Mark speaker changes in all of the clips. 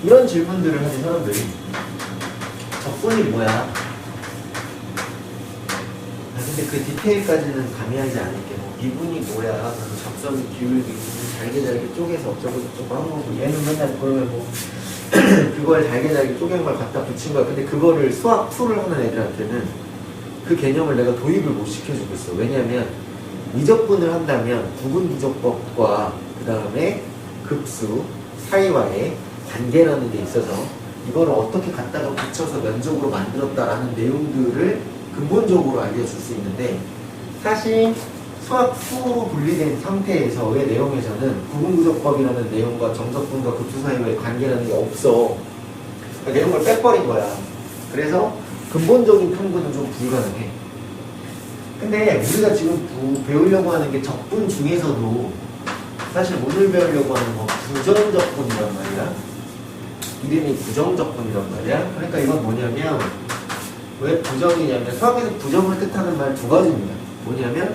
Speaker 1: 이런 질문들을 하는 사람들이 적분이 뭐야? 근데 그 디테일까지는 가미하지 않을게. 뭐 미분이 뭐야? 접선이 기울기 잘게 쪼개서 어쩌고 하고 얘는 맨날 그러면 뭐 그걸 잘게 쪼갠 걸 갖다 붙인 거야. 근데 그거를 수학 2를 하는 애들한테는 그 개념을 내가 도입을 못 시켜주고 있어. 왜냐면 미적분을 한다면 부분부적법과 그 다음에 급수 사이와의 관계라는 게 있어서 이거를 어떻게 갖다가 붙여서 면적으로 만들었다라는 내용들을 근본적으로 알려줄 수 있는데, 사실 수학 2로 분리된 상태에서의 내용에서는 부분부적법이라는 내용과 정적분과 급수 사이와의 관계라는 게 없어. 그러니까 내용을 빼버린 거야. 그래서 근본적인 탐구는 좀 불가능해. 근데 우리가 지금 배우려고 하는 게 적분 중에서도 사실 오늘 배우려고 하는 건 부정적분이란 말이야. 이름이 부정적분이란 말이야. 그러니까 이건 뭐냐면, 왜 부정이냐면 수학에서 부정을 뜻하는 말 두 가지입니다. 뭐냐면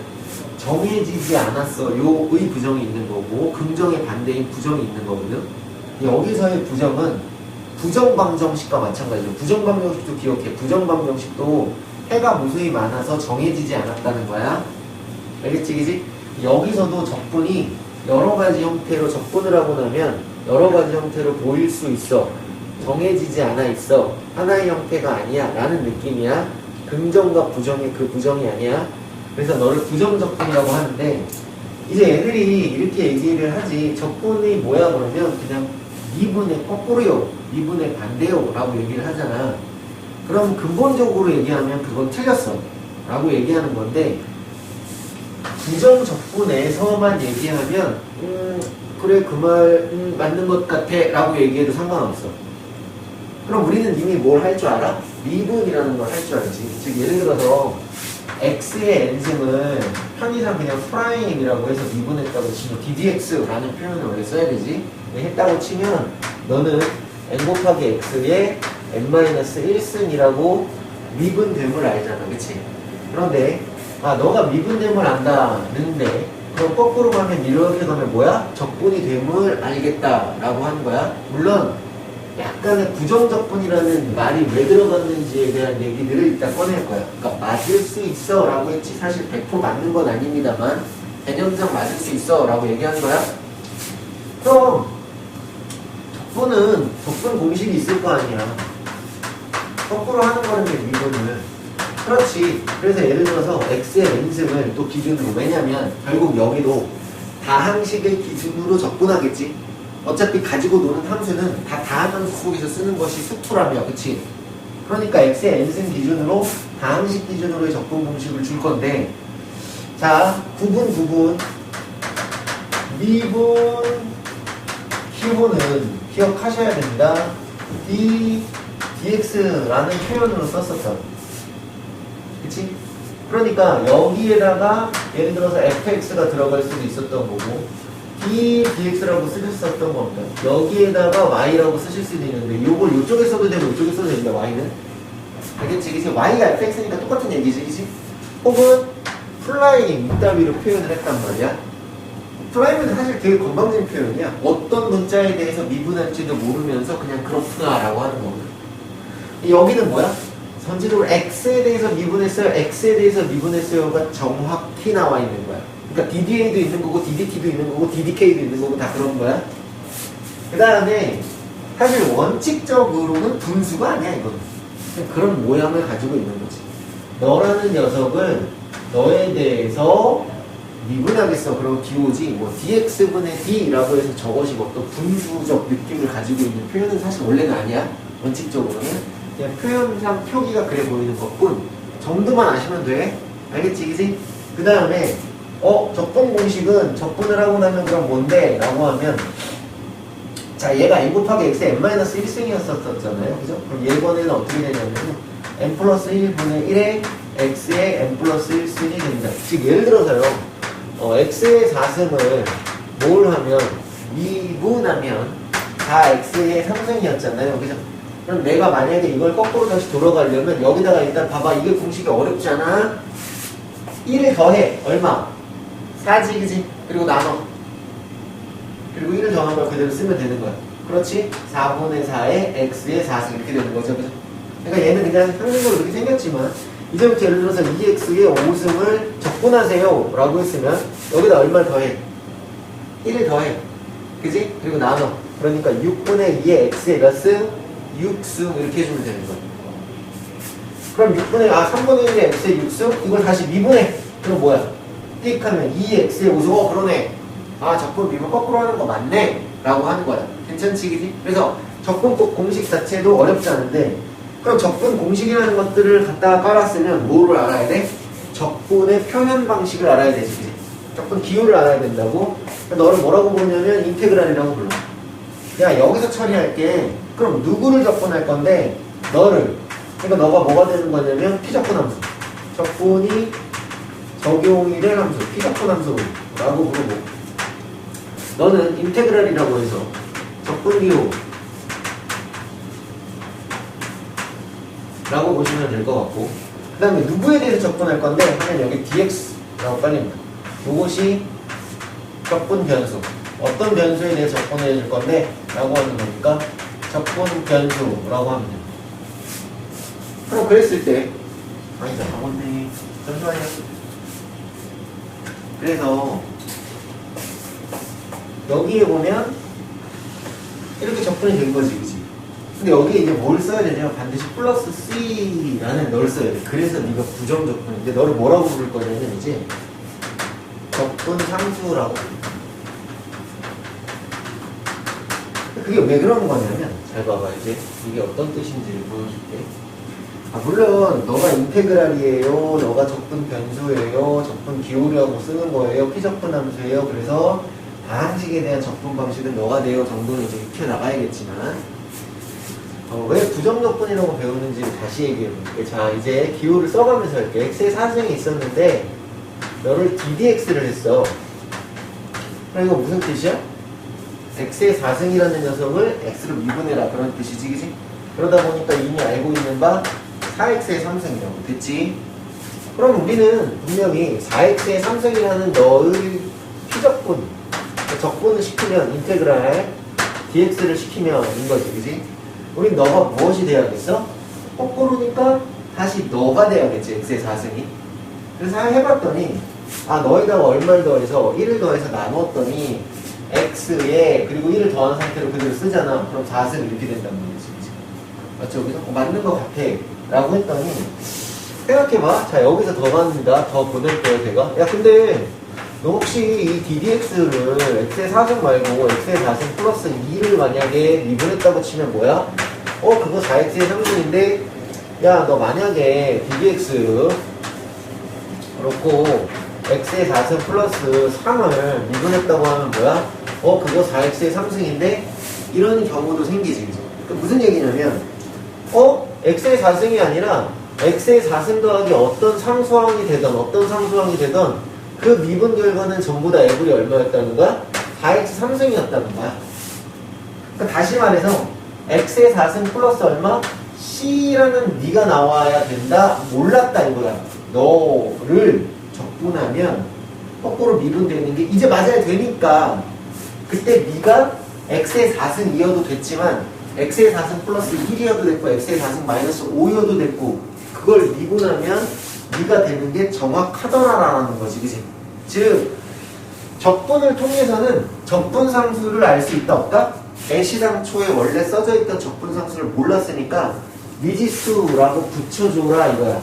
Speaker 1: 정해지지 않았어 요의 부정이 있는 거고, 긍정의 반대인 부정이 있는 거거든. 여기서의 부정은 부정방정식과 마찬가지로, 부정방정식도 기억해. 부정방정식도 해가 무수히 많아서 정해지지 않았다는 거야. 알겠지? 그지? 여기서도 적분이 여러 가지 형태로 적분을 하고 나면 여러 가지 형태로 보일 수 있어. 정해지지 않아 있어. 하나의 형태가 아니야 라는 느낌이야. 긍정과 부정의 그 부정이 아니야. 그래서 너를 부정적분이라고 하는데, 이제 애들이 이렇게 얘기를 하지, 적분이 뭐야 그러면 그냥 미분의 거꾸로요, 미분의 반대요 라고 얘기를 하잖아. 그럼 근본적으로 얘기하면 그건 틀렸어 라고 얘기하는 건데, 부정적분에서만 얘기하면 그래 그 말 맞는 것 같아 라고 얘기해도 상관없어. 그럼 우리는 이미 뭘 할 줄 알아? 미분이라는 걸 할 줄 알지. 즉 예를 들어서 x의 n승을 편의상 그냥 프라임이라고 해서 미분했다고 치면 ddx라는 표현을 원래 써야 되지. 했다고 치면 너는 n 곱하기 x의 n-1승이라고 미분됨을 알잖아. 그치? 그런데 너가 미분됨을 안다는데, 그럼 거꾸로 가면 이렇게 가면 뭐야? 적분이 됨을 알겠다라고 하는 거야. 물론 약간의 부정적분이라는 말이 왜 들어갔는지에 대한 얘기들을 일단 꺼낼 거야. 그러니까 맞을 수 있어 라고 했지, 사실 100% 맞는 건 아닙니다만 개념상 맞을 수 있어 라고 얘기한 거야. 그럼 적분 공식이 있을 거 아니야. 거꾸로 하는 거는 게 미분을. 그렇지. 그래서 예를 들어서 x의 n승을 또 기준으로, 왜냐면 결국 여기도 다항식의 기준으로 적분하겠지. 어차피 가지고 노는 함수는 다 다항함수 속에서 쓰는 것이 수투라며. 그치? 그러니까 x의 n승 기준으로 다항식 기준으로의 적분 공식을 줄 건데, 자, 구분 미분 기호는 기억하셔야 됩니다. dx라는 표현으로 썼었죠. 그치? 그러니까 여기에다가 예를 들어서 fx가 들어갈 수도 있었던 거고, dx라고 쓰셨었던 겁니다. 여기에다가 y라고 쓰실 수도 있는데, 요걸 요쪽에 써도 되고 요쪽에 써도 됩니다. y는. 알겠지? 그치? y가 fx니까 똑같은 얘기지. 그치? 혹은 플라잉 이따위로 표현을 했단 말이야. 플라잉은 사실 되게 건방진 표현이야. 어떤 문자에 대해서 미분할지도 모르면서 그냥 그렇구나 라고 하는 거거든. 여기는 뭐야? 전체적으로 x에 대해서 미분했어요, x에 대해서 미분했어요가 정확히 나와 있는 거야. 그러니까 DDA도 있는 거고 DDT도 있는 거고 DDK도 있는 거고 다 그런 거야. 그 다음에 사실 원칙적으로는 분수가 아니야. 이거는 그런 모양을 가지고 있는 거지. 너라는 녀석을 너에 대해서 미분하겠어. 그럼 기호지. 뭐 dx분의 d라고 해서 저것이 어떤 분수적 느낌을 가지고 있는 표현은 사실 원래는 아니야. 원칙적으로는 그냥 표현상 표기가 그래 보이는 것뿐 정도만 아시면 돼. 알겠지? 그지? 그 다음에 적분 공식은 적분을 하고 나면 그럼 뭔데? 라고 하면, 자, 얘가 n 곱하기 x의 n-1승이었었잖아요. 그죠? 그럼 얘번에는 어떻게 되냐면 n 플러스 1분의 1에 x의 n 플러스 1승이 됩니다. 즉 예를 들어서요, x의 4승을 뭘 하면, 미분하면 4x의 3승이었잖아요. 그죠? 그럼 내가 만약에 이걸 거꾸로 다시 돌아가려면 여기다가 일단 봐봐. 이게 공식이 어렵잖아. 1을 더해. 얼마? 4지, 그지? 그리고 나눠. 그리고 1을 더한 걸 그대로 쓰면 되는 거야. 그렇지? 4분의 4에 x의 4승 이렇게 되는 거죠. 그죠? 그러니까 얘는 그냥 평균적으로 이렇게 생겼지만 이제부터 예를 들어서 2x의 5승을 적분하세요 라고 했으면 여기다 얼마를 더해? 1을 더해. 그지? 그리고 나눠. 그러니까 6분의 2의 x의 몇 승? 6승 이렇게 해주면 되는 거야. 그럼 3분의 1의 x의 6승? 이걸 다시 미분해. 그럼 뭐야? 띡 하면 2x의 5승. 그러네. 적분 미분 거꾸로 하는 거 맞네. 라고 하는 거야. 괜찮지, 그지? 그래서 적분법 공식 자체도 어렵지 않은데, 그럼 적분 공식이라는 것들을 갖다가 깔았으면 뭐를 알아야 돼? 적분의 표현 방식을 알아야 되지, 그지? 적분 기호를 알아야 된다고? 너를 뭐라고 부르냐면 인테그랄이라고 불러. 야, 여기서 처리할게. 그럼 누구를 적분할 건데? 너를. 그러니까 너가 뭐가 되는 거냐면 피적분 함수. 적분이 적용이 될 함수, 피적분 함수라고 부르고. 너는 인테그랄이라고 해서 적분 기호 라고 보시면 될 것 같고, 그 다음에 누구에 대해서 적분할 건데 하면 여기 dx라고 깔립니다. 이것이 적분 변수, 어떤 변수에 대해서 적분해 줄 건데 라고 하는 거니까 적분 변수라고 하면 됩니다. 그럼 그랬을 때 아니다, 아버님 잠시만요. 그래서 여기에 보면 이렇게 적분이 된 거지, 그치? 근데 여기에 이제 뭘 써야 되냐면 반드시 플러스 C라는 널 써야 돼. 그래서 네가 부정 적분인데 너를 뭐라고 부를 거냐면 이제 적분 상수라고 부른다. 그게 왜 그런 거냐면 잘 봐봐. 이제 이게 어떤 뜻인지를 보여줄게. 물론 너가 인테그랄이에요, 너가 적분 변수예요, 적분 기호라고 쓰는 거예요, 피적분 함수예요. 그래서 다항식에 대한 적분 방식은 너가 돼요 정도는 이제 익혀 나가야겠지만, 왜 부정적분이라고 배우는지 다시 얘기해볼게. 자, 이제 기호를 써가면서 할게. x의 4승이 있었는데 너를 ddx를 했어. 그럼 이거 무슨 뜻이야? x의 4승이라는 녀석을 x로 미분해라, 그런 뜻이지, 그지? 그러다 보니까 이미 알고 있는 바 4x의 3승이라고 됐지? 그럼 우리는 분명히 4x의 3승이라는 너의 피적분, 적분을 시키면 인테그랄 dx를 시키면 인 거지, 그지? 우린 너가 무엇이 돼야겠어? 거꾸로니까 다시 너가 돼야겠지, x의 4승이. 그래서 해봤더니 너에다가 얼마를 더해서 1을 더해서 나눴더니 x에 그리고 1을 더한 상태로 그대로 쓰잖아. 그럼 4승 이렇게 된단 말이지, 그치? 맞죠? 그죠? 맞는 것 같아 라고 했더니 생각해봐. 자, 여기서 더 나눕니다. 더 보낼 거야 제가. 야, 근데 너 혹시 이 ddx를 x의 4승 말고 x의 4승 플러스 2를 만약에 미분했다고 치면 뭐야? 그거 4x의 3승인데 야, 너 만약에 ddx 그렇고 x의 4승 플러스 3을 미분했다고 하면 뭐야? 그거 4x의 3승인데 이런 경우도 생기지. 그러니까 무슨 얘기냐면 x의 4승이 아니라 x의 4승 더하기 어떤 상수항이 되던 그 미분 결과는 전부 다 애블이 얼마였다는 거야? 4x 3승이었다는 거야. 그러니까 다시 말해서 x의 4승 플러스 얼마? c라는 네가 나와야 된다. 몰랐다 이거야. 너를 적분하면 거꾸로 미분되는 게 이제 맞아야 되니까 그때 네가 x의 4승2여도 됐지만 x의 4승 플러스 1이어도 됐고 x의 4승 마이너스 5여도 됐고 그걸 미분하면 네가 되는 게 정확하더라라는 거지, 그치? 즉 적분을 통해서는 적분상수를 알 수 있다 없다? 애시당초에 원래 써져 있던 적분상수를 몰랐으니까 미지수라고 붙여줘라 이거야.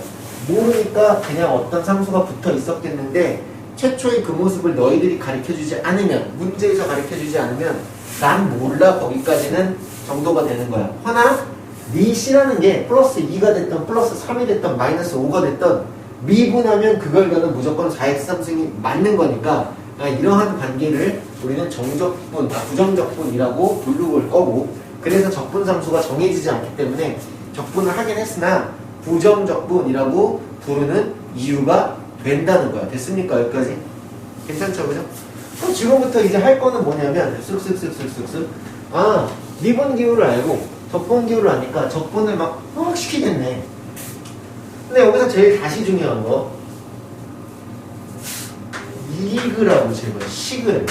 Speaker 1: 모르니까 그냥 어떤 상수가 붙어 있었겠는데 최초의 그 모습을 너희들이 가르쳐주지 않으면, 문제에서 가르쳐주지 않으면 난 몰라 거기까지는 정도가 되는 거야. 허나 네 C라는 게 플러스 2가 됐던 플러스 3이 됐던 마이너스 5가 됐던 미분하면 그 결과는 무조건 4x 3승이 맞는 거니까 이러한 관계를 우리는 정적분, 부정적분이라고 부를 거고, 그래서 적분상수가 정해지지 않기 때문에 적분을 하긴 했으나 부정적분이라고 부르는 이유가 된다는 거야. 됐습니까? 여기까지? 괜찮죠? 그죠? 그럼 지금부터 이제 할 거는 뭐냐면 쓱쓱쓱쓱쓱쓱 미분 기호를 알고 적분 기호를 아니까 적분을 막 시키겠네. 근데 여기서 제일 다시 중요한 거 식을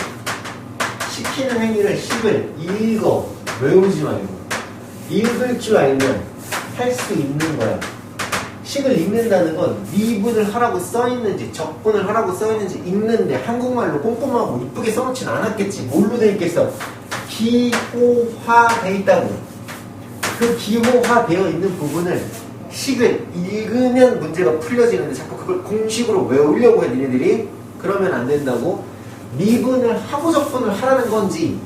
Speaker 1: 시키는 행위를 식을 읽어 외우지 말고 읽을 줄 알면 할 수 있는 거야. 식을 읽는다는 건 미분을 하라고 써있는지 적분을 하라고 써있는지 읽는데 한국말로 꼼꼼하고 이쁘게 써놓진 않았겠지. 뭘로 돼 있겠어? 기호화돼 있다고. 그 기호화되어 있는 부분을 식을 읽으면 문제가 풀려지는데 자꾸 그걸 공식으로 외우려고 해 니네들이. 그러면 안 된다고. 미분을 하고 적분을 하라는 건지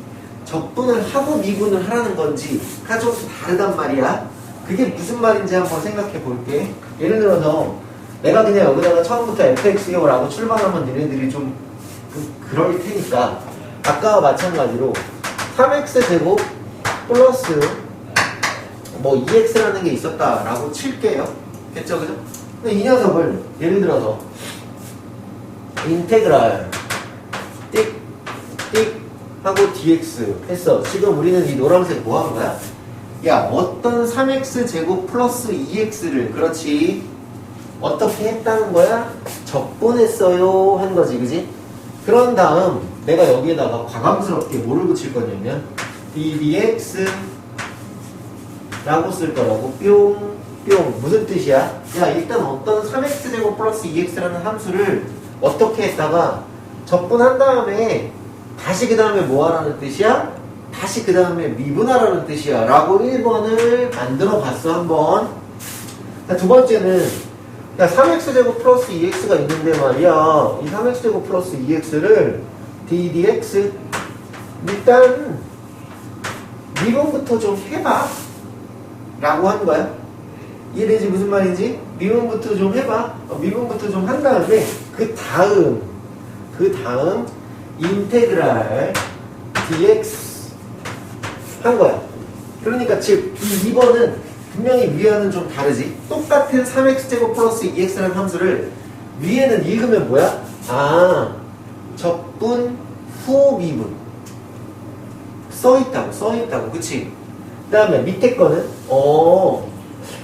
Speaker 1: 적분을 하고 미분을 하라는 건지가 좀 다르단 말이야. 그게 무슨 말인지 한번 생각해 볼게. 예를 들어서 내가 그냥 여기다가 처음부터 fx라고 출발하면 니네들이 좀 그럴 테니까 아까와 마찬가지로 3x제곱 플러스 뭐 2x라는 게 있었다라고 칠게요. 됐죠? 그죠? 근데 이 녀석을 예를 들어서 인테그랄 띡 하고 dx 했어. 지금 우리는 이 노란색 뭐 하는 거야? 야, 어떤 3x제곱 플러스 2x를 그렇지 어떻게 했다는 거야? 적분했어요 한 거지, 그지? 그런 다음 내가 여기에다가 과감스럽게 뭐를 붙일 거냐면 ddx 라고 쓸 거라고. 뿅 무슨 뜻이야? 야, 일단 어떤 3x제곱 플러스 2x라는 함수를 어떻게 했다가 적분한 다음에 다시 그 다음에 뭐 하라는 뜻이야? 다시 그 다음에 미분하라는 뜻이야 라고 1번을 만들어 봤어. 한번. 두 번째는 야, 3x제곱 플러스 2x가 있는데 말이야, 이 3x제곱 플러스 2x를 ddx 일단 미분부터 좀 해봐 라고 한 거야. 이해되지? 무슨 말인지? 미분부터 좀 해봐. 미분부터 좀 한 다음에 그 다음 인테그랄 dx 한 거야. 그러니까 즉 이 2번은 분명히 위에는 좀 다르지. 똑같은 3x제곱 플러스 2x라는 함수를 위에는 읽으면 뭐야? 아, 적분 후 미분 써있다고 그치? 그 다음에 밑에 거는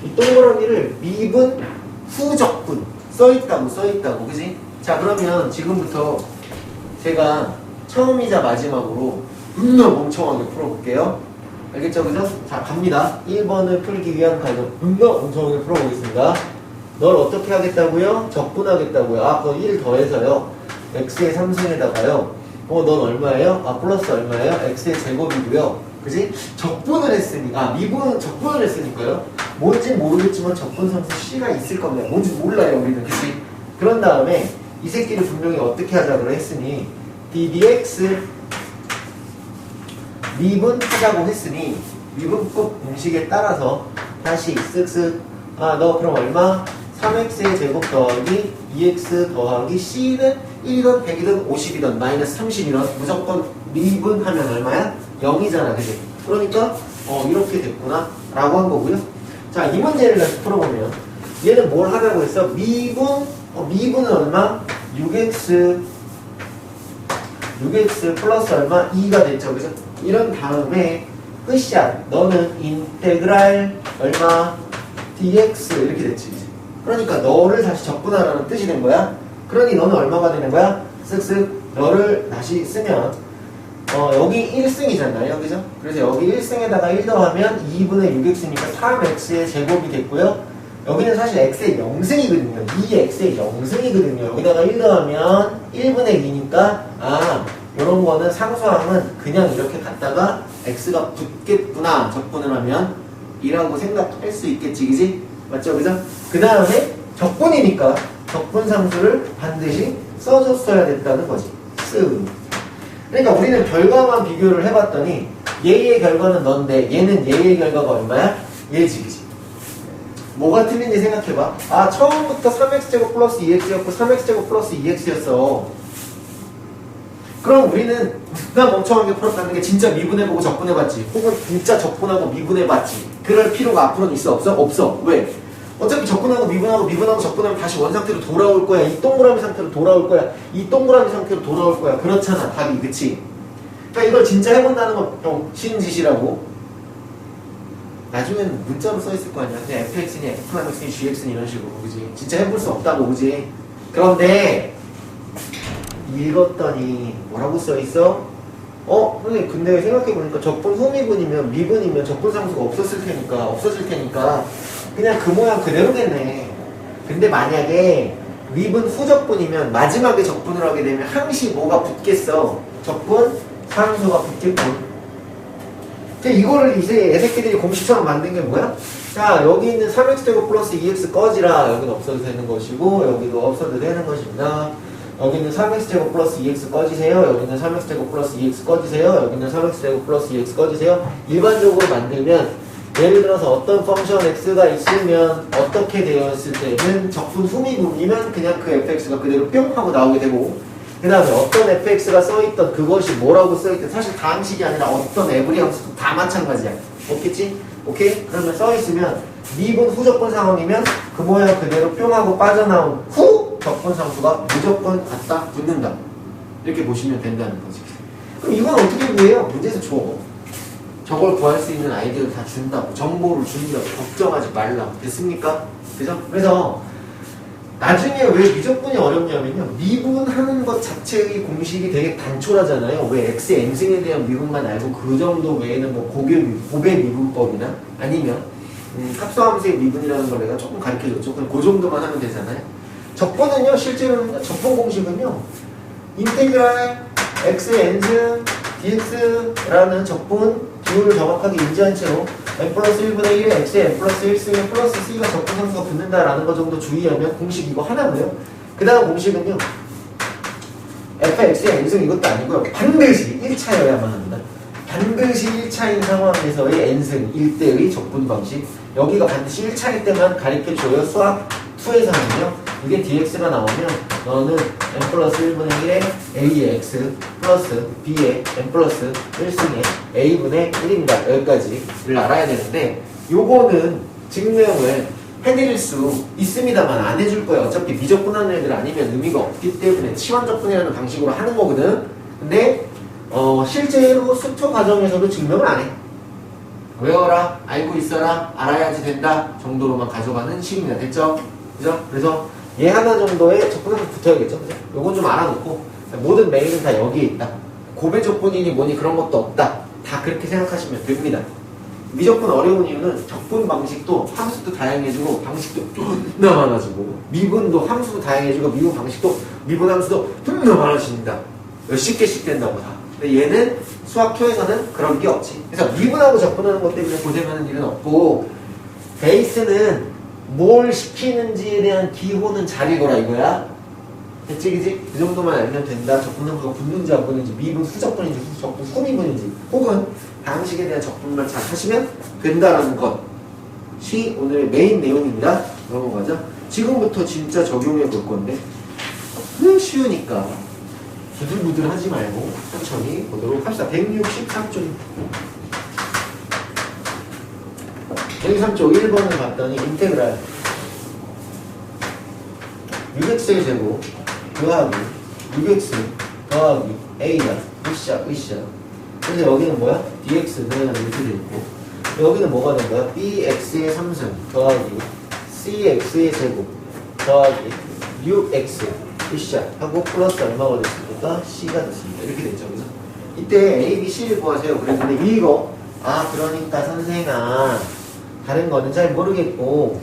Speaker 1: 이 동그라미를 미분 후 적분 써있다고 그치? 자, 그러면 지금부터 제가 처음이자 마지막으로 분명 멍청하게 풀어볼게요. 알겠죠? 그죠? 자, 갑니다. 1번을 풀기 위한 과정 분명 멍청하게 풀어보겠습니다. 널 어떻게 하겠다고요? 적분하겠다고요. 아, 그거 1 더해서요. x의 3승에다가요. 넌 얼마예요? 아, 플러스 얼마예요? x의 제곱이고요. 그지? 적분을 했으니까, 미분은 적분을 했으니까요. 뭔지 모르겠지만 적분상수 C가 있을 겁니다. 뭔지 몰라요, 우리는. 그지? 그런 다음에 이 새끼를 분명히 어떻게 하자고 했으니 ddx 미분하자고 했으니 미분법 공식에 따라서 다시 쓱쓱 너 그럼 얼마? 3x의 제곱 더하기 2x 더하기 c는 1이든 100이든 50이든 마이너스 30이든 무조건 미분하면 얼마야? 0이잖아, 그치? 그러니까 이렇게 됐구나 라고 한 거고요. 자, 이 문제를 다시 풀어보면 얘는 뭘 하자고 했어? 미분은 얼마? 6x 플러스 얼마? 2가 됐죠, 그죠? 이런 다음에 끝이야. 너는 인테그랄 얼마? dx 이렇게 됐지. 그러니까 너를 다시 적분하라는 뜻이 된 거야. 그러니 너는 얼마가 되는 거야? 쓱쓱 너를 다시 쓰면 여기 1승이잖아요, 그죠? 그래서 여기 1승에다가 1 더하면 2분의 6x니까 3x의 제곱이 됐고요. 여기는 사실 x의 0승이거든요. 2x의 0승이거든요. 여기다가 1 더하면 1분의 2니까 이런 거는 상수항은 그냥 이렇게 갖다가 x가 붙겠구나. 적분을 하면 2라고 생각할 수 있겠지, 그지? 맞죠, 그죠? 그 다음에 적분이니까 적분상수를 반드시 써줬어야 됐다는 거지. 그러니까 우리는 결과만 비교를 해봤더니 얘의 결과는 넌데 얘는 얘의 결과가 얼마야? 얘지, 그지? 뭐가 틀린지 생각해봐. 아, 처음부터 3x제곱 플러스 2x였고 3x제곱 플러스 2x였어. 그럼 우리는 누가 멍청하게 풀었다는 게 진짜 미분해보고 적분해봤지, 혹은 진짜 적분하고 미분해봤지. 그럴 필요가 앞으로는 있어? 없어? 없어. 왜? 어차피 적분하고 미분하고 적분하면 다시 원상태로 돌아올 거야. 이 동그라미 상태로 돌아올 거야. 이 동그라미 상태로 돌아올 거야. 그렇잖아, 답이. 그치? 그러니까 이걸 진짜 해본다는 건 좀 쉬운 짓이라고. 나중에는 문자로 써있을 거 아니야. 그냥 fx니 fx니 gx니 이런 식으로, 그지? 진짜 해볼 수 없다고, 그지? 그런데 읽었더니 뭐라고 써있어? 선생님 근데 생각해보니까 적분 후미분이면 미분이면 적분 상수가 없어질 테니까 그냥 그 모양 그대로겠네. 근데 만약에 미분 후적분이면 마지막에 적분을 하게 되면 항시 뭐가 붙겠어? 적분 상수가 붙겠군. 이거를 이제 애새끼들이 공식처럼 만든 게 뭐야? 자, 여기 있는 3x제곱 플러스 2x 꺼지라. 여기는 없어도 되는 것이고, 여기도 없어도 되는 것입니다. 여기는 3x제곱 플러스 2x 꺼지세요. 여기는 3x제곱 플러스 2x 꺼지세요. 여기는 3x제곱 플러스 2x 꺼지세요. 일반적으로 만들면, 예를 들어서 어떤 펑션 x가 있으면 어떻게 되었을 때는 적분 후미분이면 그냥 그 fx가 그대로 뿅 하고 나오게 되고, 그 다음에 어떤 fx가 써있던 그것이 뭐라고 써있던 사실 다항식이 아니라 어떤 에브리 함수도 다 마찬가지야. 없겠지? 오케이? 그러면 써있으면 미분 후적분 상황이면 그 모양 그대로 뿅 하고 빠져나온 후 적분 상수가 무조건 갖다 붙는다. 이렇게 보시면 된다는 거지. 그럼 이건 어떻게 구해요? 문제에서 줘. 저걸 구할 수 있는 아이디어를 다 준다고. 정보를 준다고. 걱정하지 말라고. 됐습니까? 그죠? 그래서 나중에 왜 미적분이 어렵냐면요. 미분하는 것 자체의 공식이 되게 단촐하잖아요. 왜 x의 n승에 대한 미분만 알고 그 정도 외에는 뭐 고배 미분법이나 아니면 합수함수의 미분이라는 걸 내가 조금 가르쳐줬죠. 그럼 그 정도만 하면 되잖아요. 적분은요. 실제로는 적분 공식은요. 인테그랄 x의 n승 dx라는 적분 비율을 정확하게 인지한 채로 n 플러스 1분의 1에 x에 n 플러스 1승에 플러스 c가 적분 상수가 붙는다라는 거 정도 주의하면 공식 이거 하나고요. 그 다음 공식은요. fx의 n승 이것도 아니고요. 반드시 1차여야만 합니다. 반드시 1차인 상황에서의 n승 1대의 적분 방식. 여기가 반드시 1차일 때만 가르쳐줘요. 수학 2에서는요. 이게 dx가 나오면 너는 n 플러스 1분의 1에 a의 x 플러스 b의 n 플러스 1승의 a분의 1입니다. 여기까지를 알아야 되는데 요거는 증명을 해드릴 수 있습니다만 안 해줄 거예요. 어차피 미적분하는 애들 아니면 의미가 없기 때문에 치환적분이라는 방식으로 하는 거거든. 근데 실제로 수투 과정에서도 증명을 안 해. 외워라, 알고 있어라, 알아야지 된다 정도로만 가져가는 식입니다. 됐죠? 그죠? 그래서 얘 하나 정도의 적분상수 붙어야겠죠? 그죠? 요건 좀 알아놓고 모든 메인은 다 여기에 있다. 고배 적분이니 뭐니 그런 것도 없다. 다 그렇게 생각하시면 됩니다. 미적분 어려운 이유는 적분 방식도 함수도 다양해지고 방식도 존나 많아지고 미분도 함수도 다양해지고 미분 방식도 미분 함수도 존나 많아집니다. 몇십 개씩 된다고 다. 근데 얘는 수학 2에서는 그런 게 없지. 그래서 미분하고 적분하는 것 때문에 고생하는 일은 없고 베이스는 뭘 시키는지에 대한 기호는 잘 읽어라 이거야. 됐지 그지? 그 정도만 알면 된다. 적분상수가 붙는지 안 붙는지 미분 후적분인지 적분 후미분인지 혹은 방식에 대한 적분만 잘 하시면 된다라는 것이 오늘의 메인 내용입니다. 넘어가죠. 지금부터 진짜 적용해 볼 건데 쉬우니까 부들부들 하지 말고 천천히 보도록 합시다. 163쪽 163쪽 1번을 봤더니 인테그랄 6x의 제곱 더하기 6x 더하기 a가 으쌰 그래서 여기는 뭐야? dx는 이렇게 되있고 여기는 뭐가 된 거야? bx의 3승 더하기 cx의 제곱 더하기 6x 으쌰 하고 플러스 얼마가 됐습니까? c가 됐습니다. 이렇게 됐죠. 그래서 이때 a, b, c를 구하세요. 그랬는데 이거 그러니까 선생아 다른 거는 잘 모르겠고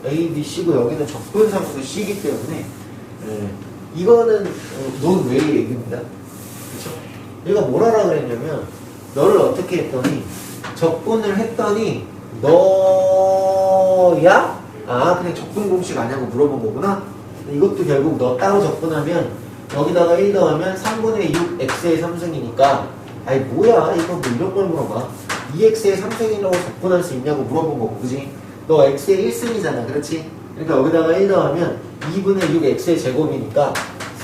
Speaker 1: A, B, C고 여기는 적분상수 C이기 때문에 이거는 논외의 얘기입니다. 그쵸? 얘가 뭘 하라 그랬냐면 너를 어떻게 했더니 적분을 했더니 너야? 그냥 적분 공식 아냐고 물어본 거구나? 이것도 결국 너 따로 적분하면 여기다가 1 더하면 3분의 6 x의 3승이니까 아이 뭐야 이거 뭐 이런 걸 물어봐. 2x의 3승이라고 적분할 수 있냐고 물어본 거고 그지? 너 x의 1승이잖아 그렇지? 그러니까 여기다가 1 더하면 2분의 6 x의 제곱이니까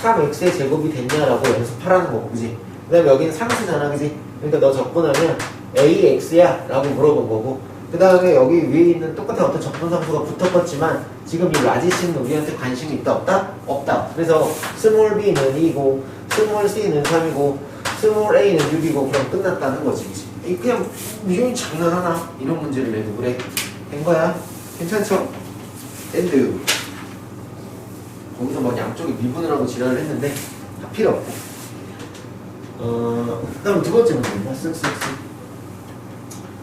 Speaker 1: 3x의 제곱이 됐냐라고 연습하라는 거고 그지? 그 다음에 여기는 상수잖아 그지? 그러니까 너 적분하면 ax야 라고 물어본 거고 그 다음에 여기 위에 있는 똑같은 어떤 적분상수가 붙었겠지만 지금 이 라지씨는 우리한테 관심이 있다 없다? 없다. 그래서 스몰 b는 2고 스몰 c는 3이고 스몰 a는 6이고 그럼 끝났다는 거지 그치? 그냥 미용이 장난하나? 이런 문제를 내도 그래 된 거야. 괜찮죠? 앤드 거기서 막 양쪽에 미분을 하고 지랄을 했는데 다 필요 없고 그다음 두 번째 문제입니다. 쓱쓱쓱.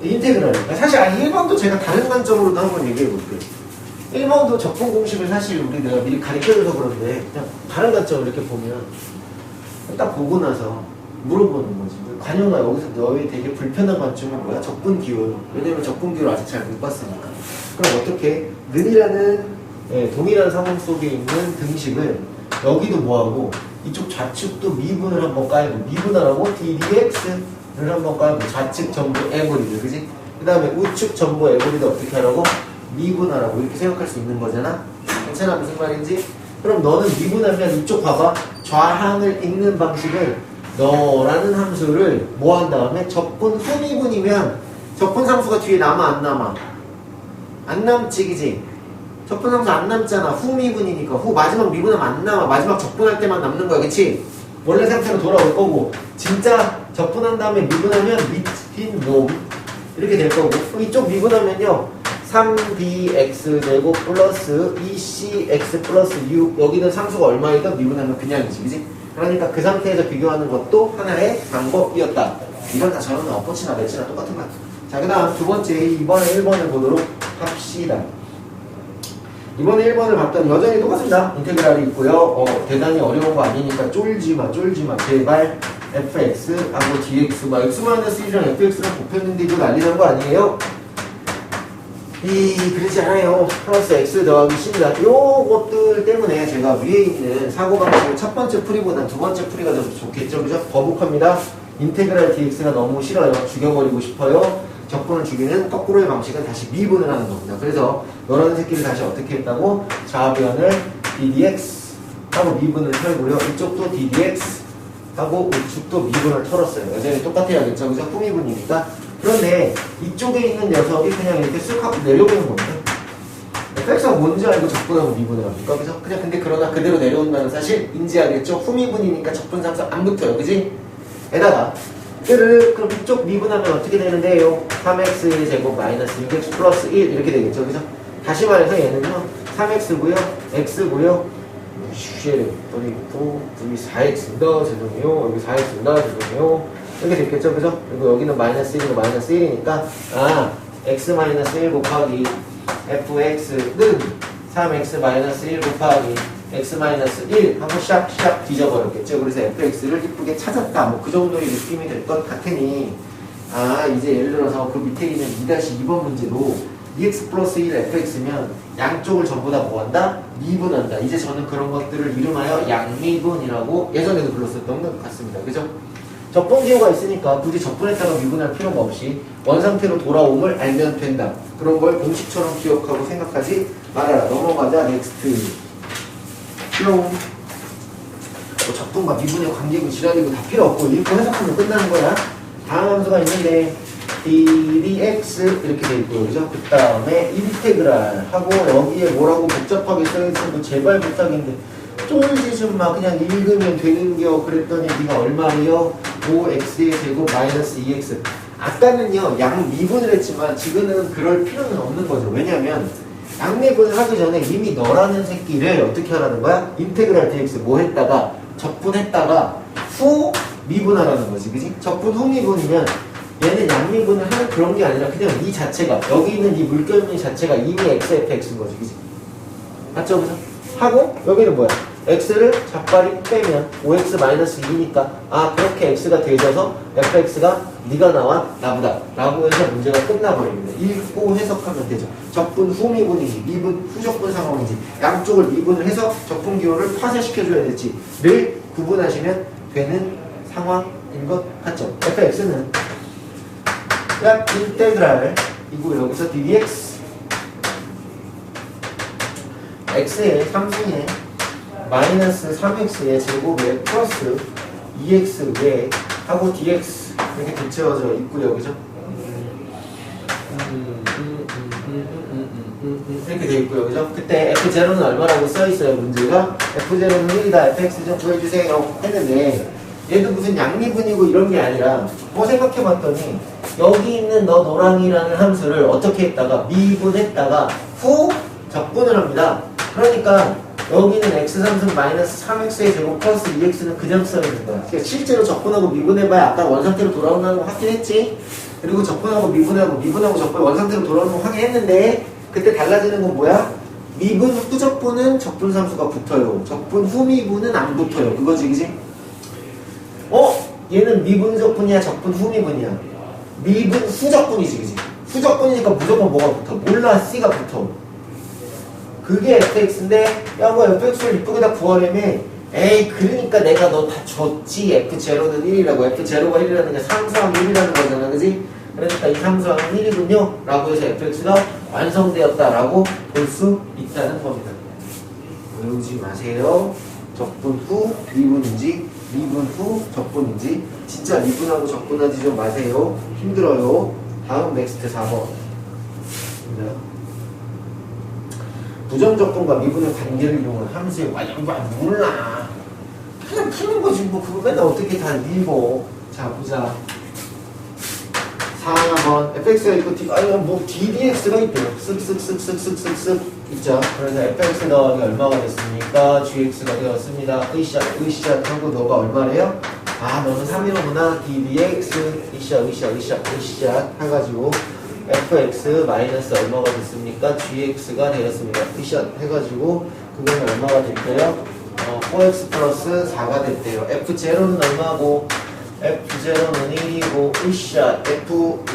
Speaker 1: 인테그랄. 사실 1번도 제가 다른 관점으로도 한번 얘기해 볼게요. 1번도 적분 공식을 사실 우리 내가 미리 가르쳐줘서 그런데 그냥 다른 관점으로 이렇게 보면 딱 보고 나서 물어보는 거지. 관용아 여기서 너의 되게 불편한 관점은 뭐야? 적분 기호. 왜냐면 적분 기호를 아직 잘 못 봤으니까. 그럼 어떻게 는이라는 동일한 상황 속에 있는 등식을 여기도 뭐하고 이쪽 좌측도 미분을 한번 까이고 미분하라고 ddx를 한번 까이고 좌측 전부 에버리드 그지? 그 다음에 우측 전부 에버리드 어떻게 하라고? 미분하라고 이렇게 생각할 수 있는 거잖아? 괜찮아 무슨 말인지? 그럼 너는 미분하면 이쪽 봐봐 좌항을 읽는 방식을 너라는 함수를 뭐 한 다음에 적분 후미분이면 적분 상수가 뒤에 남아 안 남아? 안 남지 그지? 적분 상수 안 남잖아. 후미분이니까 후 마지막 미분하면 안 남아. 마지막 적분할 때만 남는 거야 그치? 원래 상태로 돌아올 거고 진짜 적분한 다음에 미분하면 밑인 놈 이렇게 될 거고 그럼 이쪽 미분하면요 3bx제곱 플러스 2cx 플러스 6 여기는 상수가 얼마이든 미분하면 그냥이지 그지? 그러니까 그 상태에서 비교하는 것도 하나의 방법이었다. 이건 다 저는 엎어치나 맺지나 똑같은 것 같아. 자, 그 다음 두 번째 이번에 1번을 보도록 합시다. 이번에 1번을 봤더니 여전히 똑같습니다. 인테그랄이 있고요. 대단히 어려운 거 아니니까 쫄지마 제발 fx하고 dx 막 x-1이랑 fx랑 곱했는데 이거 난리 난 거 아니에요? 그러지 않아요. 플러스 x 더하기 c입니다. 요것들 때문에 제가 위에 있는 사고방식을 첫 번째 풀이보다 두 번째 풀이가 더 좋겠죠. 그죠? 거북합니다. 인테그랄 dx가 너무 싫어요. 죽여버리고 싶어요. 적분을 죽이는 거꾸로의 방식은 다시 미분을 하는 겁니다. 그래서 너라는 새끼를 다시 어떻게 했다고? 좌변을 ddx 하고 미분을 털고요. 이쪽도 ddx 하고 우측도 미분을 털었어요. 여전히 똑같아야겠죠. 그죠? 후미분이니까. 그런데 이쪽에 있는 녀석이 그냥 이렇게 쓱 하고 내려오는 겁니다. fx가 뭔지 알고 적분하고 미분을 합니까? 그죠? 그냥 근데 그러나 그대로 내려온다는 사실 인지하겠죠? 후미분이니까 적분상수 안 붙어요. 그지? 에다가 그럼 이쪽 미분하면 어떻게 되는데요? 3x의 제곱 마이너스 6x 플러스 1 이렇게 되겠죠. 그죠? 다시 말해서 얘는요 3x고요 x고요 쉐를 버리고 여기 4x입니다. 죄송해요. 여기 4x입니다. 죄송해요. 이렇게 됐겠죠. 그죠? 그리고 여기는 마이너스 1이고 마이너스 1이니까 x 마이너스 1 곱하기 fx는 3x 마이너스 1 곱하기 x 마이너스 1 하고 샥 뒤져버렸겠죠. 그래서 fx를 이쁘게 찾았다. 뭐 그 정도의 느낌이 될 것 같으니 이제 예를 들어서 그 밑에 있는 2-2번 문제도 2x 플러스 1 fx면 양쪽을 전부 다 뭐한다? 미분한다. 이제 저는 그런 것들을 이름하여 양미분이라고 예전에도 불렀었던 것 같습니다. 그죠? 적분 기호가 있으니까 굳이 적분했다가 미분할 필요가 없이 원상태로 돌아옴을 알면 된다. 그런 걸 공식처럼 기억하고 생각하지 말아라. 넘어가자. 넥스트. 뭐 적분과 미분의 관계고 지랄이고 다 필요 없고 읽고 해석하면 끝나는 거야. 다음 함수가 있는데 ddx 이렇게 돼 있고요. 그죠? 그 다음에 인테그랄 하고 여기에 뭐라고 복잡하게 써있어도 제발 부탁인데 쫄지 좀 마. 그냥 읽으면 되는겨. 그랬더니 네가 얼마예요? 5x의 제곱 마이너스 2x. 아까는요 양미분을 했지만 지금은 그럴 필요는 없는 거죠. 왜냐면 양미분을 하기 전에 이미 너라는 새끼를 어떻게 하라는 거야? 인테그랄 dx 뭐 했다가 적분했다가 후 미분하라는 거지. 그지? 적분 후 미분이면 얘는 양미분을 하는 그런 게 아니라 그냥 이 자체가 여기 있는 이 물결무늬 자체가 이미 xfx인 거지. 그지? 맞죠? 그죠? 하고 여기는 뭐야? x를 자빨이 빼면 5x-2니까 그렇게 x가 되어져서 fx가 네가 나와 나보다 라고 해서 문제가 끝나버립니다. 읽고 해석하면 되죠. 적분 후 미분이지 미분 후적분 상황이지 양쪽을 미분을 해서 적분 기호를 파쇄시켜줘야 될지를 구분하시면 되는 상황인 것 같죠. fx는 약 인테그랄이고 여기서 ddx x의 3승에 마이너스 3x의 제곱에 플러스 2x에 하고 dx 이렇게 대체어져 있고요. 그죠? 이렇게 돼 있고요. 그죠? 그때 f0는 얼마라고 써 있어요. 문제가 f0는 1이다. fx 좀 구해주세요. 했는데 얘도 무슨 양미분이고 이런 게 아니라 뭐 생각해봤더니 여기 있는 너 노랑이라는 함수를 어떻게 했다가 미분했다가 후 적분을 합니다. 그러니까 여기는 x3승 마이너스 3x의 제곱 플러스 2x는 그냥 써있는 거야. 그러니까 실제로 적분하고 미분해봐야 아까 원상태로 돌아온다는 거 확인했지? 그리고 적분하고 미분하고 적분 원상태로 돌아오는 거 확인했는데 그때 달라지는 건 뭐야? 미분 후 적분은 적분상수가 붙어요. 적분 후 미분은 안 붙어요. 그거지, 그지? 얘는 미분 적분이야, 적분 후 미분이야? 미분 후 적분이지, 그지? 후 적분이니까 무조건 뭐가 붙어? 몰라, C가 붙어. 그게 fx인데, 야, 뭐 fx를 이쁘게다 구하려면, 에이, 그러니까 내가 너 다 줬지. f0는 1이라고. f0가 1이라는 게 상수항 1이라는 거잖아, 그지? 그러니까 이 상수항은 1이군요. 라고 해서 fx가 완성되었다라고 볼 수 있다는 겁니다. 외우지 마세요. 적분 후 미분인지 미분 후 적분인지 진짜 미분하고 적분하지 좀 마세요. 힘들어요. 다음 넥스트 4번. 부정적분과 미분의 관계를 이용한 함수의 완전 몰라. 그냥 푸는 거지 뭐 그거 맨날 어떻게 다 읽어. 자 보자. 4번 fx가 있고 뭐 ddx가 있대요. 쓱쓱쓱쓱쓱쓱쓱 있죠. 그래서 fx 더하기 얼마가 됐습니까? gx가 되었습니다. 으쌰 하고 너가 얼마래요? 아 너는 3이로구나. ddx 으쌰 해가지고 fx 마이너스 얼마가 됐습니까? gx가 되었습니다. 으쌰 해가지고 그건 얼마가 됐대요? 4x 플러스 4가 됐대요. f0는 얼마고? f0는 1이고 으쌰 죄송해요.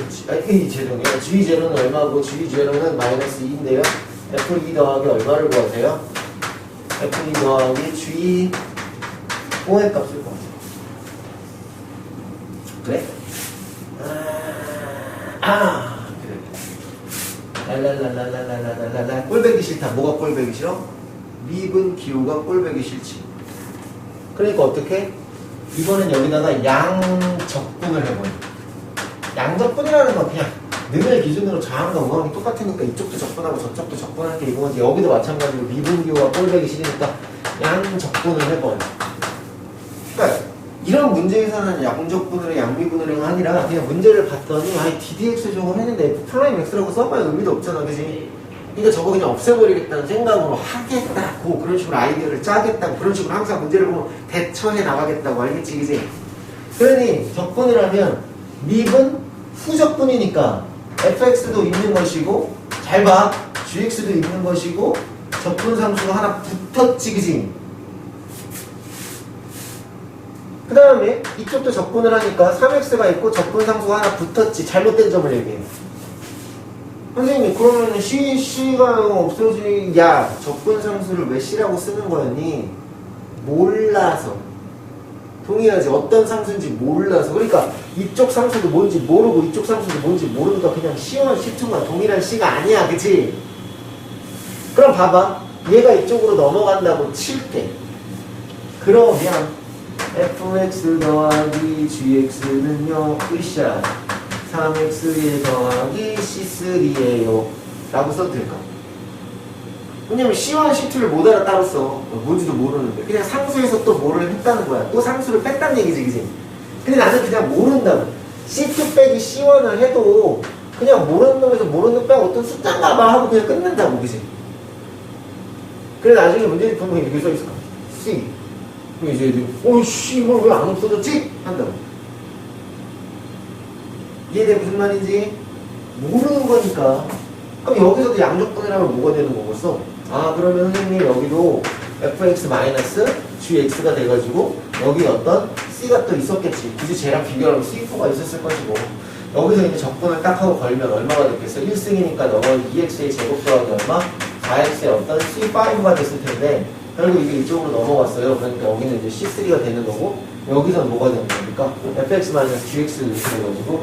Speaker 1: g0는 얼마고? g0는 마이너스 2인데요. f2 더하기 얼마를 구하세요? f2 더하기 g 5의 값을 구하세요. 그래? 그래. 랄랄랄랄랄랄랄랄 꼴배기 싫다. 뭐가 꼴배기 싫어? 미분 기호가 꼴배기 싫지. 그러니까 어떻게? 이번엔 여기다가 양적분을 해버려. 양적분이라는 건 그냥 능을 기준으로 좌항과 우항이 똑같으니까 이쪽도 적분하고 저쪽도 적분할 게 이거지. 여기도 마찬가지로 미분기호가 꼴배기 싫으니까 양적분을 해버려. 그러니까 이런 문제에서는 양적분으로 양미분으로가 아니라 그냥 문제를 봤더니 아이 ddx 저거 했는데 f 프라임 x라고 써봐야 의미도 없잖아, 그지? 그러니까 저거 그냥 없애버리겠다는 생각으로 하겠다고 그런 식으로 아이디어를 짜겠다고 그런 식으로 항상 문제를 보면 대처해 나가겠다고 알겠지, 그지? 그러니 적분을 하면 미분 후적분이니까 fx도 있는 것이고 잘 봐, gx도 있는 것이고 적분상수가 하나 붙었지, 그지? 그 다음에 이쪽도 적분을 하니까 3x가 있고 적분상수가 하나 붙었지. 잘못된 점을 얘기해. 선생님 그러면 C가 없어지야 적분상수를 왜 C라고 쓰는 거였니? 몰라서. 동의하지. 어떤 상수인지 몰라서. 그러니까 이쪽 상수도 뭔지 모르고 이쪽 상수도 뭔지 모르니까 그냥 C와 C2만 동일한 C가 아니야, 그치? 그럼 봐봐, 얘가 이쪽으로 넘어간다고 칠게. 그러면 fx 더하기 gx는요 으쌰 3x1 더하기 c3예요 라고 써도 될까? 왜냐면 c1, c2를 못 알아 따로 써. 뭔지도 모르는데 그냥 상수에서 또 뭐를 했다는 거야. 또 상수를 뺐다는 얘기지, 그지? 근데 나는 그냥 모른다고. c2 빼기 c1을 해도 그냥 모르는 놈에서 모르는 놈 빼고 어떤 숫자인가 봐 하고 그냥 끝난다고, 그지? 그래 나중에 문제집 보면 이렇게 써있을 거야. c 이제 오씨 이걸 왜 안 없어졌지? 한다고. 이해돼 무슨 말인지? 모르는 거니까. 그럼 여기서도 양적분이라면 뭐가 되는 거겠어? 아 그러면 선생님 여기도 fx 마이너스 gx가 돼가지고 여기 어떤 c가 또 있었겠지. 굳이 쟤랑 비교하면 c4가 있었을 것이고 여기서 이제 적분을 딱 하고 걸면 얼마가 됐겠어? 1승이니까 너가 2x의 제곱 더하기 얼마? 4x의 어떤 c5가 됐을 텐데 결국 이게 이쪽으로 넘어갔어요. 그러니까 여기는 이제 C3가 되는 거고 여기서는 뭐가 되는 겁니까? fx-gx 이렇게 돼가지고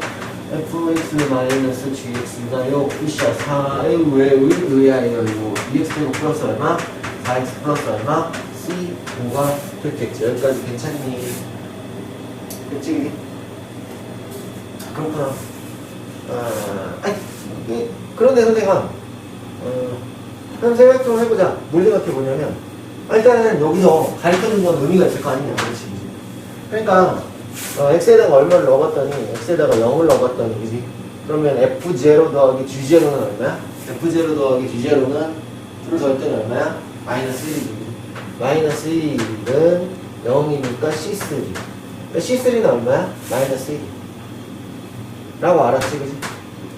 Speaker 1: fx-gx가요 으쌰 4의 왜야예요 이거 2x 플러스 얼마? 4x 플러스 얼마? C5가 됐겠죠. 여기까지 괜찮니? 됐지? 그렇구나. 그런데 선생아 그럼 생각 좀 해보자. 뭘 생각해보냐면 일단은 여기서 가르쳐준 건 의미가 있을 거 아니냐, 그렇지? 그러니까 x에다가 얼마를 넣어봤더니 x에다가 0을 넣어봤더니, 그지? 그러면 f0 더하기 g0는 얼마야? f0 더하기 g0는 둘을 더했더니 얼마야? 마이너스 1이지. 마이너스 1은 0이니까 C3. C3는 얼마야? 마이너스 1. 라고 알았지, 그지?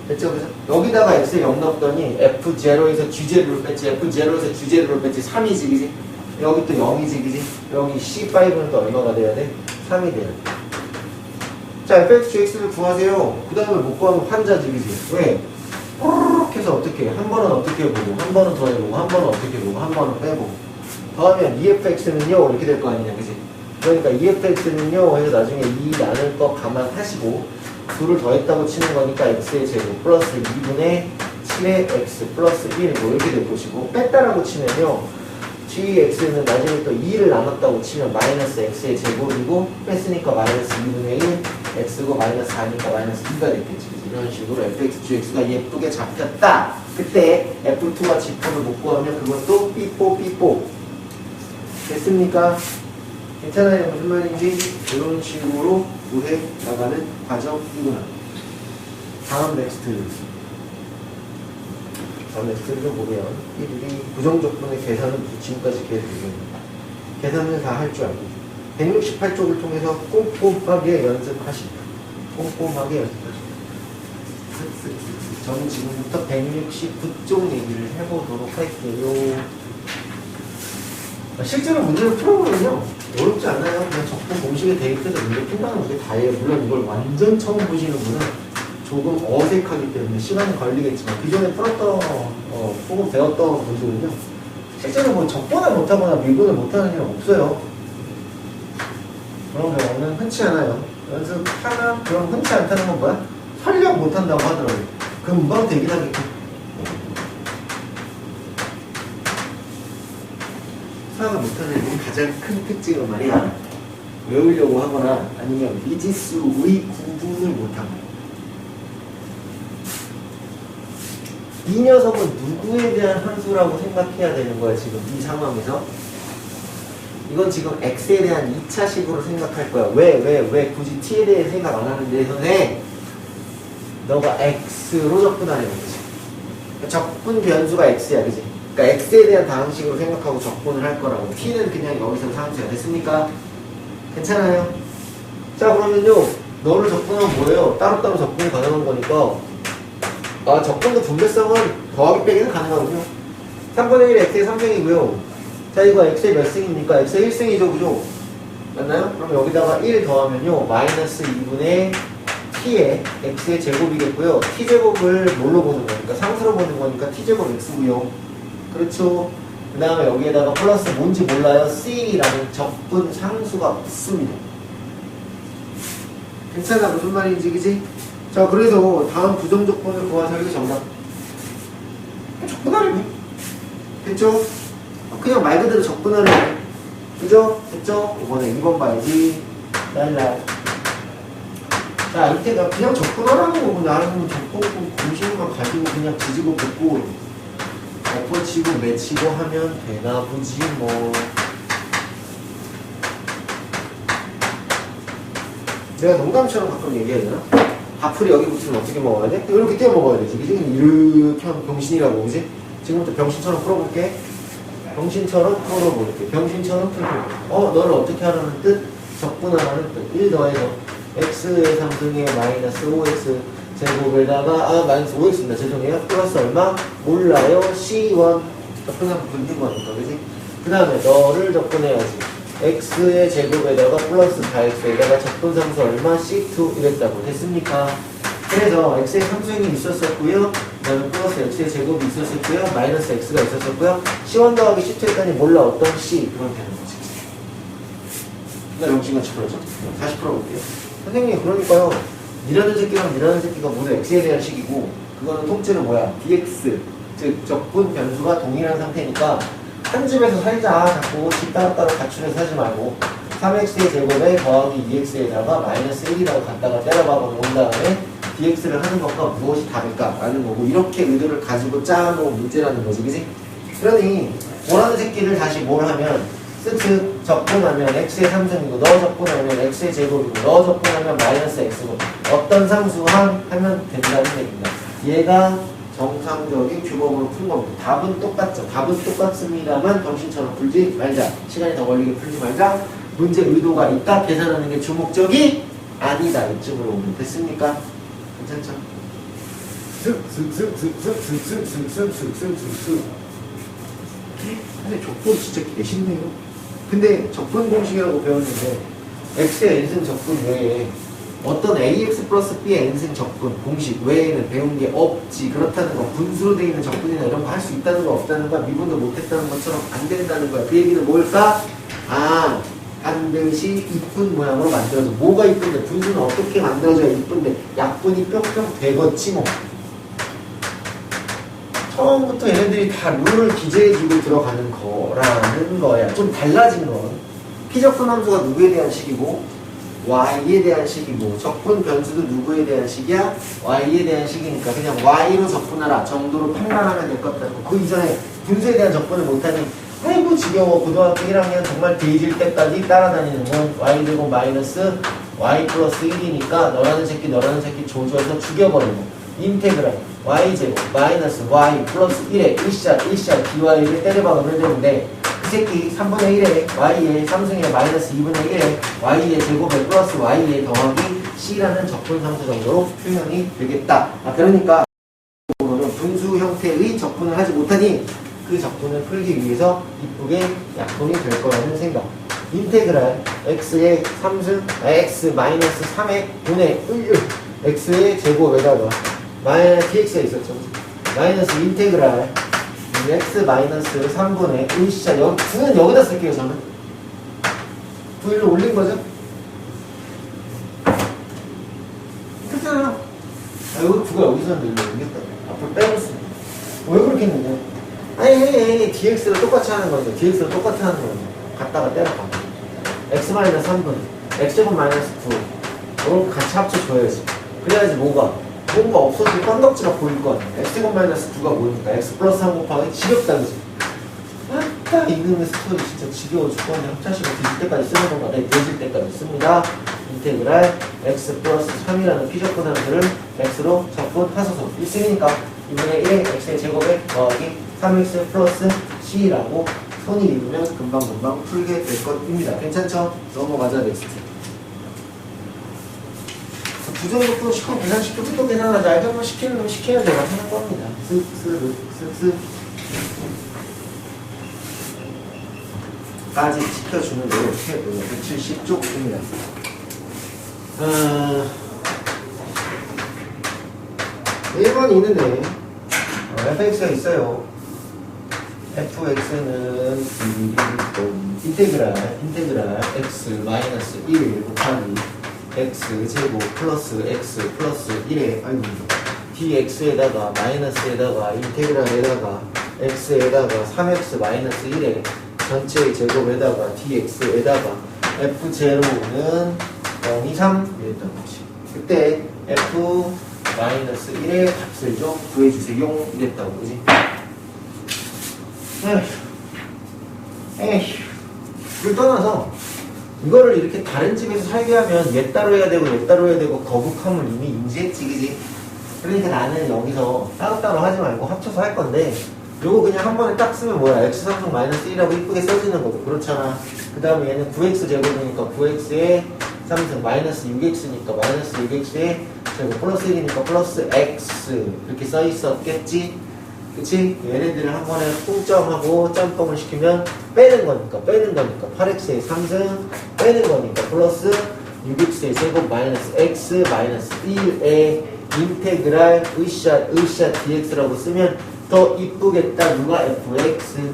Speaker 1: 됐죠, 그죠? 여기다가 X에 0 넣었더니 F0에서 G0를 뺐지, F0에서 G0를 뺐지, 3이지, 그지? 여기 또 0이지, 그지? 여기 C5는 또 얼마가 돼야 돼? 3이 돼야 돼. 자, fx, gx를 구하세요. 그 다음에 못 구하면 환자지, 그지? 왜? 뽀르륵 해서 어떻게 해? 한 번은 어떻게 보고, 한 번은 더해보고, 한 번은 어떻게 보고, 한 번은 빼보고. 더하면 EFX는요, 이렇게 될 거 아니냐, 그지? 그러니까 EFX는요, 해서 나중에 2 나눌 거 감안하시고, 2를 더했다고 치는 거니까 x의 제곱 플러스 2분의 7의 x 플러스 1 뭐 이렇게 될 것이고, 뺐다라고 치면요, gx는 나중에 또 2를 나눴다고 치면 마이너스 x의 제곱이고, 뺐으니까 마이너스 2분의 1, x고 마이너스 4니까 마이너스 2가 됐겠지. 이런 식으로 fx, gx가 예쁘게 잡혔다. 그때 f2가 g4를 못 구하면 그것도 삐뽀 삐뽀. 됐습니까? 괜찮아요? 무슨 말인지? 이런 식으로 구해 나가는 과정이구나. 다음 넥스트. 다음 넥스트를 보면 1이 부정적분의 계산은 지금까지 계속 계산을 다 할 줄 알고 168쪽을 통해서 꼼꼼하게 연습하시다. 꼼꼼하게 연습하시다. 저는 지금부터 169쪽 얘기를 해보도록 할게요. 실제로 문제를 풀어보면요, 어렵지 않아요. 그냥 적분 공식에 대입해서 문제 푼다는 게 다예요. 물론 이걸 완전 처음 보시는 분은 조금 어색하기 때문에 시간이 걸리겠지만, 기존에 풀었던, 혹은 배웠던 분들은요, 실제로 뭐 적분을 못하거나 미분을 못하는 일은 없어요. 그런 경우는 흔치 않아요. 연습하나, 그럼 흔치 않다는 건 뭐야? 설령 못한다고 하더라고요. 금방 되긴 하겠고. 수학을 못하는 애들이 가장 큰 특징은 말이야, 외우려고 하거나 아니면 미지수의 구분을 못하고. 이 녀석은 누구에 대한 함수라고 생각해야 되는 거야, 지금 이 상황에서. 이건 지금 x에 대한 2차식으로 생각할 거야. 왜 굳이 t에 대해 생각 안 하는데, 선생 너가 x로 접근하려는 거지. 적분 변수가 x야, 그지? 그러니까 x에 대한 다항식으로 생각하고 적분을 할 거라고. t는 그냥 여기서 함수야. 됐습니까? 괜찮아요? 자, 그러면요, 너를 적분하면 뭐예요? 따로따로 적분이 가능한 거니까, 적분도 분배성은 더하기 빼기는 가능하군요. 3분의 1 x의 3승이고요. 자, 이거 x의 몇 승입니까? x의 1승이죠, 그죠? 맞나요? 그럼 여기다가 1 더하면요, 마이너스 2분의 t의 x의 제곱이겠고요. t제곱을 뭘로 보는 거니까? 상수로 보는 거니까 t제곱 x고요. 그렇죠? 그 다음에 여기에다가 플러스 뭔지 몰라요. C라는 적분 상수가 없습니다. 괜찮아? 무슨 말인지, 그지? 자, 그래서 다음 부정적분을 구하자. 이게 정답. 적분하려네. 됐죠? 그냥 말 그대로 적분하려네. 그죠? 됐죠? 이번에 2번 봐야지. 랄라. 자, 이때가 그냥 적분하라는 거고, 나는 적분 공식만 가지고 그냥 뒤지고 볶고 엎어치고 맺히고 하면 되나 보지 뭐. 내가 농담처럼 가끔 얘기하잖아. 밥풀이 여기 붙으면 어떻게 먹어야 돼? 이렇게 떼어 먹어야 되지. 그지? 이렇게 하면 병신이라고, 그지? 지금부터 병신처럼 풀어볼게. 병신처럼 풀어볼게. 병신처럼 풀어볼게. 너를 어떻게 하라는 뜻? 적분하라는 뜻. 1 더해서 x의 3승에 마이너스 5x 제곱에다가 마이너스 5x입니다. 죄송해요. 플러스 얼마? 몰라요. C1 적분하면 분진 거니까, 그지? 그 다음에 너를 적분해야지. x의 제곱에다가 플러스 4x에다가 적분상수 얼마? C2 이랬다고. 됐습니까? 그래서 x의 3승이 있었었고요. 그 다음에 플러스 x의 제곱이 있었었고요. 마이너스 x가 있었었고요. C1 더하기 C2 했더니 몰라 어떤 C. 그럼 되는 거지. 나 영식같이 풀어줘. 다시 풀어볼게요. 선생님, 그러니까요, 니라는 새끼랑 니라는 새끼가 모두 x에 대한 식이고, 그거는 통째로 뭐야? dx, 즉 적분 변수가 동일한 상태니까 한 집에서 살자. 자꾸 집 따로따로 가출해서 사지 말고 3x의 제곱에 더하기 2x에다가 마이너스 1이라고 갖다가 때려박아 놓은 다음에 dx를 하는 것과 무엇이 다를까? 라는 거고, 이렇게 의도를 가지고 짜놓은 문제라는 거지, 그지? 그러니 원하는 새끼를 다시 뭘 하면 쓱쓱 적분하면 x의 3승이고, 너 적분하면 x의 제곱이고, 너 적분하면 마이너스 x고, 어떤 상수 하면 된다는 얘기입니다. 얘가 정상적인 규범으로 푼 겁니다. 답은 똑같죠. 답은 똑같습니다만 정신처럼 풀지 말자. 시간이 더 걸리게 풀지 말자. 문제 의도가 있다. 계산하는 게 주목적이 아니다. 이쯤으로 오면 됐습니까? 괜찮죠? 근데 적분 진짜 개쉽네요. 근데 적분 공식이라고 배웠는데 x의 n승 적분 외에 어떤 ax 플러스 b의 n승 적분 공식 외에는 배운 게 없지. 그렇다는 거 분수로 되어 있는 적분이나 이런 거 할 수 있다는 거 없다는 거 미분도 못했다는 것처럼 안 된다는 거야. 그 얘기는 뭘까? 아, 반드시 이쁜 모양으로 만들어줘. 뭐가 이쁜데? 분수는 어떻게 만들어줘야 이쁜데? 약분이 뿅뿅 되겠지 뭐. 처음부터 얘네들이 다 룰을 기재해주고 들어가는 거라는 거야. 좀 달라진 건 피적분 함수가 누구에 대한 식이고 y에 대한 식이고 적분 변수도 누구에 대한 식이야? y에 대한 식이니까 그냥 y로 적분하라 정도로 판단하면 될 것 같다고. 그 이전에 분수에 대한 적분을 못하니 아이고 지겨워. 고등학교 1학년 정말 뒤질 때까지 따라다니는 건 y제곱 마이너스 y 플러스 1이니까 너라는 새끼 조져서 죽여버리고 인테그랄 y제곱 마이너스 y 플러스 1에 1샷 dy를 때려박으면 되는데 그 새끼 3분의 1에 y에 3승에 마이너스 2분의 1에 y의 제곱에 플러스 y의 더하기 c라는 적분상수 정도로 표현이 되겠다. 그러니까 분수 형태의 적분을 하지 못하니 그 적분을 풀기 위해서 이쁘게 약분이 될 거라는 생각. 인테그랄 x의 3승 x 마이너스 3의 분의 1 x의 제곱에다가 마이너스 dx가 있었죠. 마이너스 인테그랄 x 마이너스 3분의 1샷 9는 여기다 쓸게요. 저는 9를 올린 거죠. 그렇잖아. 여기 9가 여기서 일로 옮겼다. 앞으로 빼놓습니다. 왜 그렇게 했느냐? 아니 dx를 똑같이 하는 거죠. dx를 똑같이 하는 거죠. 갖다가 때려봐. x 마이너스 3분 x제곱 마이너스 9 이걸 같이 합쳐줘야지. 그래야지 뭔가 없어질 건덕지가 보일 거 아니야. x제곱 마이너스 9가 뭐니까 x 플러스 3 곱하기 지겹다 그지? 아따 이놈의 스토리 진짜 지겨워 죽겠네. 합차식을 뒤질 때까지 쓰는 건가? 네, 뒤질 때까지 씁니다. 인테그랄 x 플러스 3이라는 피적분 함수를 x로 적분하소서. 있으니까 2분의 1의 x의 제곱에 더하기 3x 플러스 c라고 손이 익으면 금방금방 풀게 될 것입니다. 괜찮죠? 넘어가자 넥스트. 부정적분 시험 계산시켜도 또 계산하자. 알던 거 시키는 놈 시키는 대로 하는 겁니다. 쓱쓱 까지 시켜주는 대로 이렇게 해보면 170쪽입니다. (1번) 있는데 fx가 있어요. fx는 인테그랄 x 마이너스 1 곱하기 x 제곱 플러스 x 플러스 1에 dx에다가 마이너스에다가 인테그랄에다가 x에다가 3x 마이너스 1에 전체의 제곱에다가 dx에다가 f0는 0, 2, 3 이랬던 거지. 그때 f 마이너스 1의 값을 좀 구해주세요 이랬다고 그지? 에휴 그걸 떠나서 이거를 이렇게 다른 집에서 살게 하면 얘 따로 해야 되고 거북함을 이미 인지했지 그지? 그러니까 나는 여기서 따로따로 하지 말고 합쳐서 할 건데 요거 그냥 한 번에 딱 쓰면 뭐야? x 3승 마이너스 1이라고 이쁘게 써지는 거고 그렇잖아. 그 다음에 얘는 9x 제곱이니까 9x에 3승 마이너스 6x니까 마이너스 6x에 제곱 플러스 1이니까 플러스 x 이렇게 써 있었겠지? 그치? 얘네들을 한 번에 통점하고 짬뽕을 시키면 빼는 거니까 8x의 3승 빼는 거니까 플러스 6x의 제곱 마이너스 x 마이너스 1의 인테그랄 으쌰 dx라고 쓰면 더 이쁘겠다. 누가 fx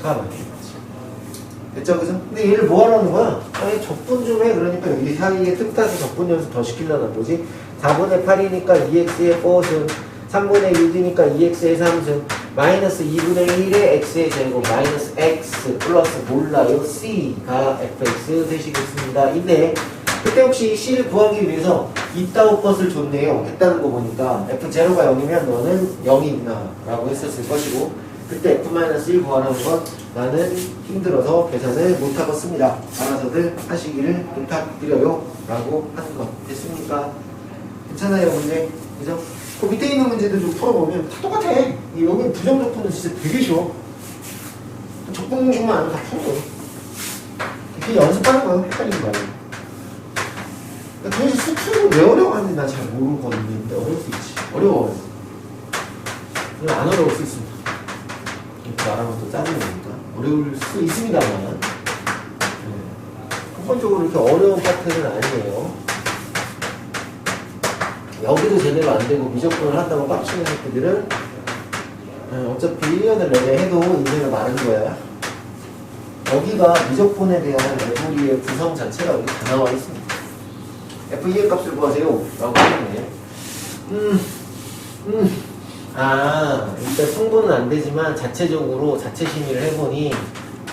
Speaker 1: 가만 됐죠 그죠? 근데 얘를 뭐 하라는 거야? 아니 적분 좀 해. 그러니까 이 사이에 뜻따서 적분 연습 더 시키려나 보지. 4분의 8이니까 2x의 4승 3분의 6이니까 2x의 3승 마이너스 2분의 1의 x의 제곱 마이너스 x 플러스 몰라요 c가 fx 되시겠습니다. 인데 그때 혹시 c를 구하기 위해서 이따오 것을 줬네요 했다는 거 보니까 f0가 0이면 너는 0이구나 라고 했었을 것이고 그때 f-1 구하라는 건 나는 힘들어서 계산을 못하겠습니다. 알아서들 하시기를 부탁드려요 라고 하는 거 됐습니까? 괜찮아요 문제? 그죠? 그 밑에 있는 문제들 좀 풀어보면 다 똑같아. 여기 부정적분은 진짜 되게 쉬워. 적분 공식만 알면 다 푸는 거예요. 그게 연습하는 거예요. 헷갈리는 거 아니에요. 도대체 수투는 왜 어려워하는지 난 잘 모르거든요. 근데 어려울 수 있지. 어려워. 안 어려울 수 있습니다. 이렇게 말하면 또 짜증나니까. 어려울 수 있습니다만.根本적으로 이렇게 어려운 파트는 아니에요. 여기도 제대로 안 되고 미적분을 한다고 빡치는 새끼들은 어차피 1년을 내내 해도 인생을 마는 거야. 여기가 미적분에 대한 FE의 구성 자체가 여기 다 나와 있습니다. FE의 값을 구하세요. 라고 하겠네. 일단 성분은 안 되지만 자체적으로 자체 심의를 해보니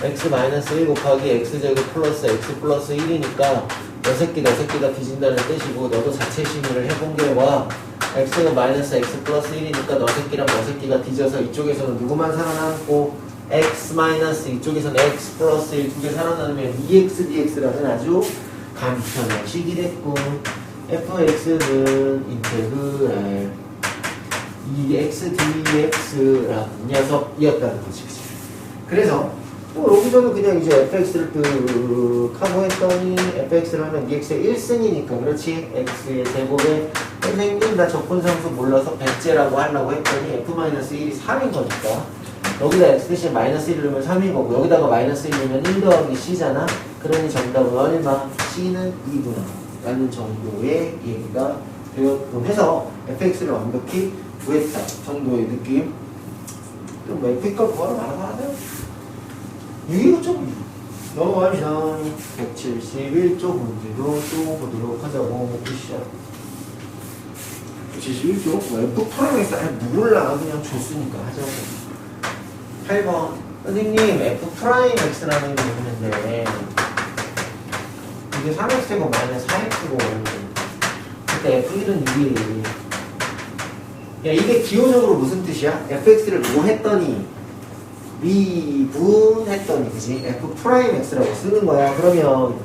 Speaker 1: x-1 곱하기 x제곱 플러스 x 플러스 1이니까 너 새끼가 뒤진다는 뜻이고 너도 자체 심의를 해본 결과 x가 마이너스 x 플러스 1이니까 너 새끼가 뒤져서 이쪽에서는 누구만 살아남고 x 마이너스 이쪽에서는 x 플러스 1 두 개 살아남으면 2x dx라는 아주 간편한 식이 됐고 fx는 인테그랄 2x dx라는 녀석이었다는 거지. 그래서 여기서는 그냥 이제 fx를 쓱 하고 했더니 fx를 하면 2x의 1승이니까 그렇지. x의 제곱에 선생님 나 적분상수 몰라서 100제라고 하려고 했더니 f-1이 3인 거니까 여기다 x 대신 마이너스 1을 넣으면 3인 거고 여기다가 마이너스 1을 넣으면 1 더하기 c잖아. 그러니 정답은 얼마? c는 2구나 라는 정도의 얘기가 되었고 해서 fx를 완벽히 구했다 정도의 느낌. 그럼 f값 구하러 말아서 하세요. 이거 좀 넘어갑시다. 171쪽 문제도 또 보도록 하자고. 굿샷. 171쪽 F 프라임엑스 몰라 그냥 줬으니까 하자고. 8번 선생님 F 프라임 X라는 게 있는데 이게 3X제곱 마이너스 4X고 그때 F1은 2에 야 이게 기호적으로 무슨 뜻이야? fx를 뭐 했더니 미분했더니 그지? f 프라임 x라고 쓰는 거야. 그러면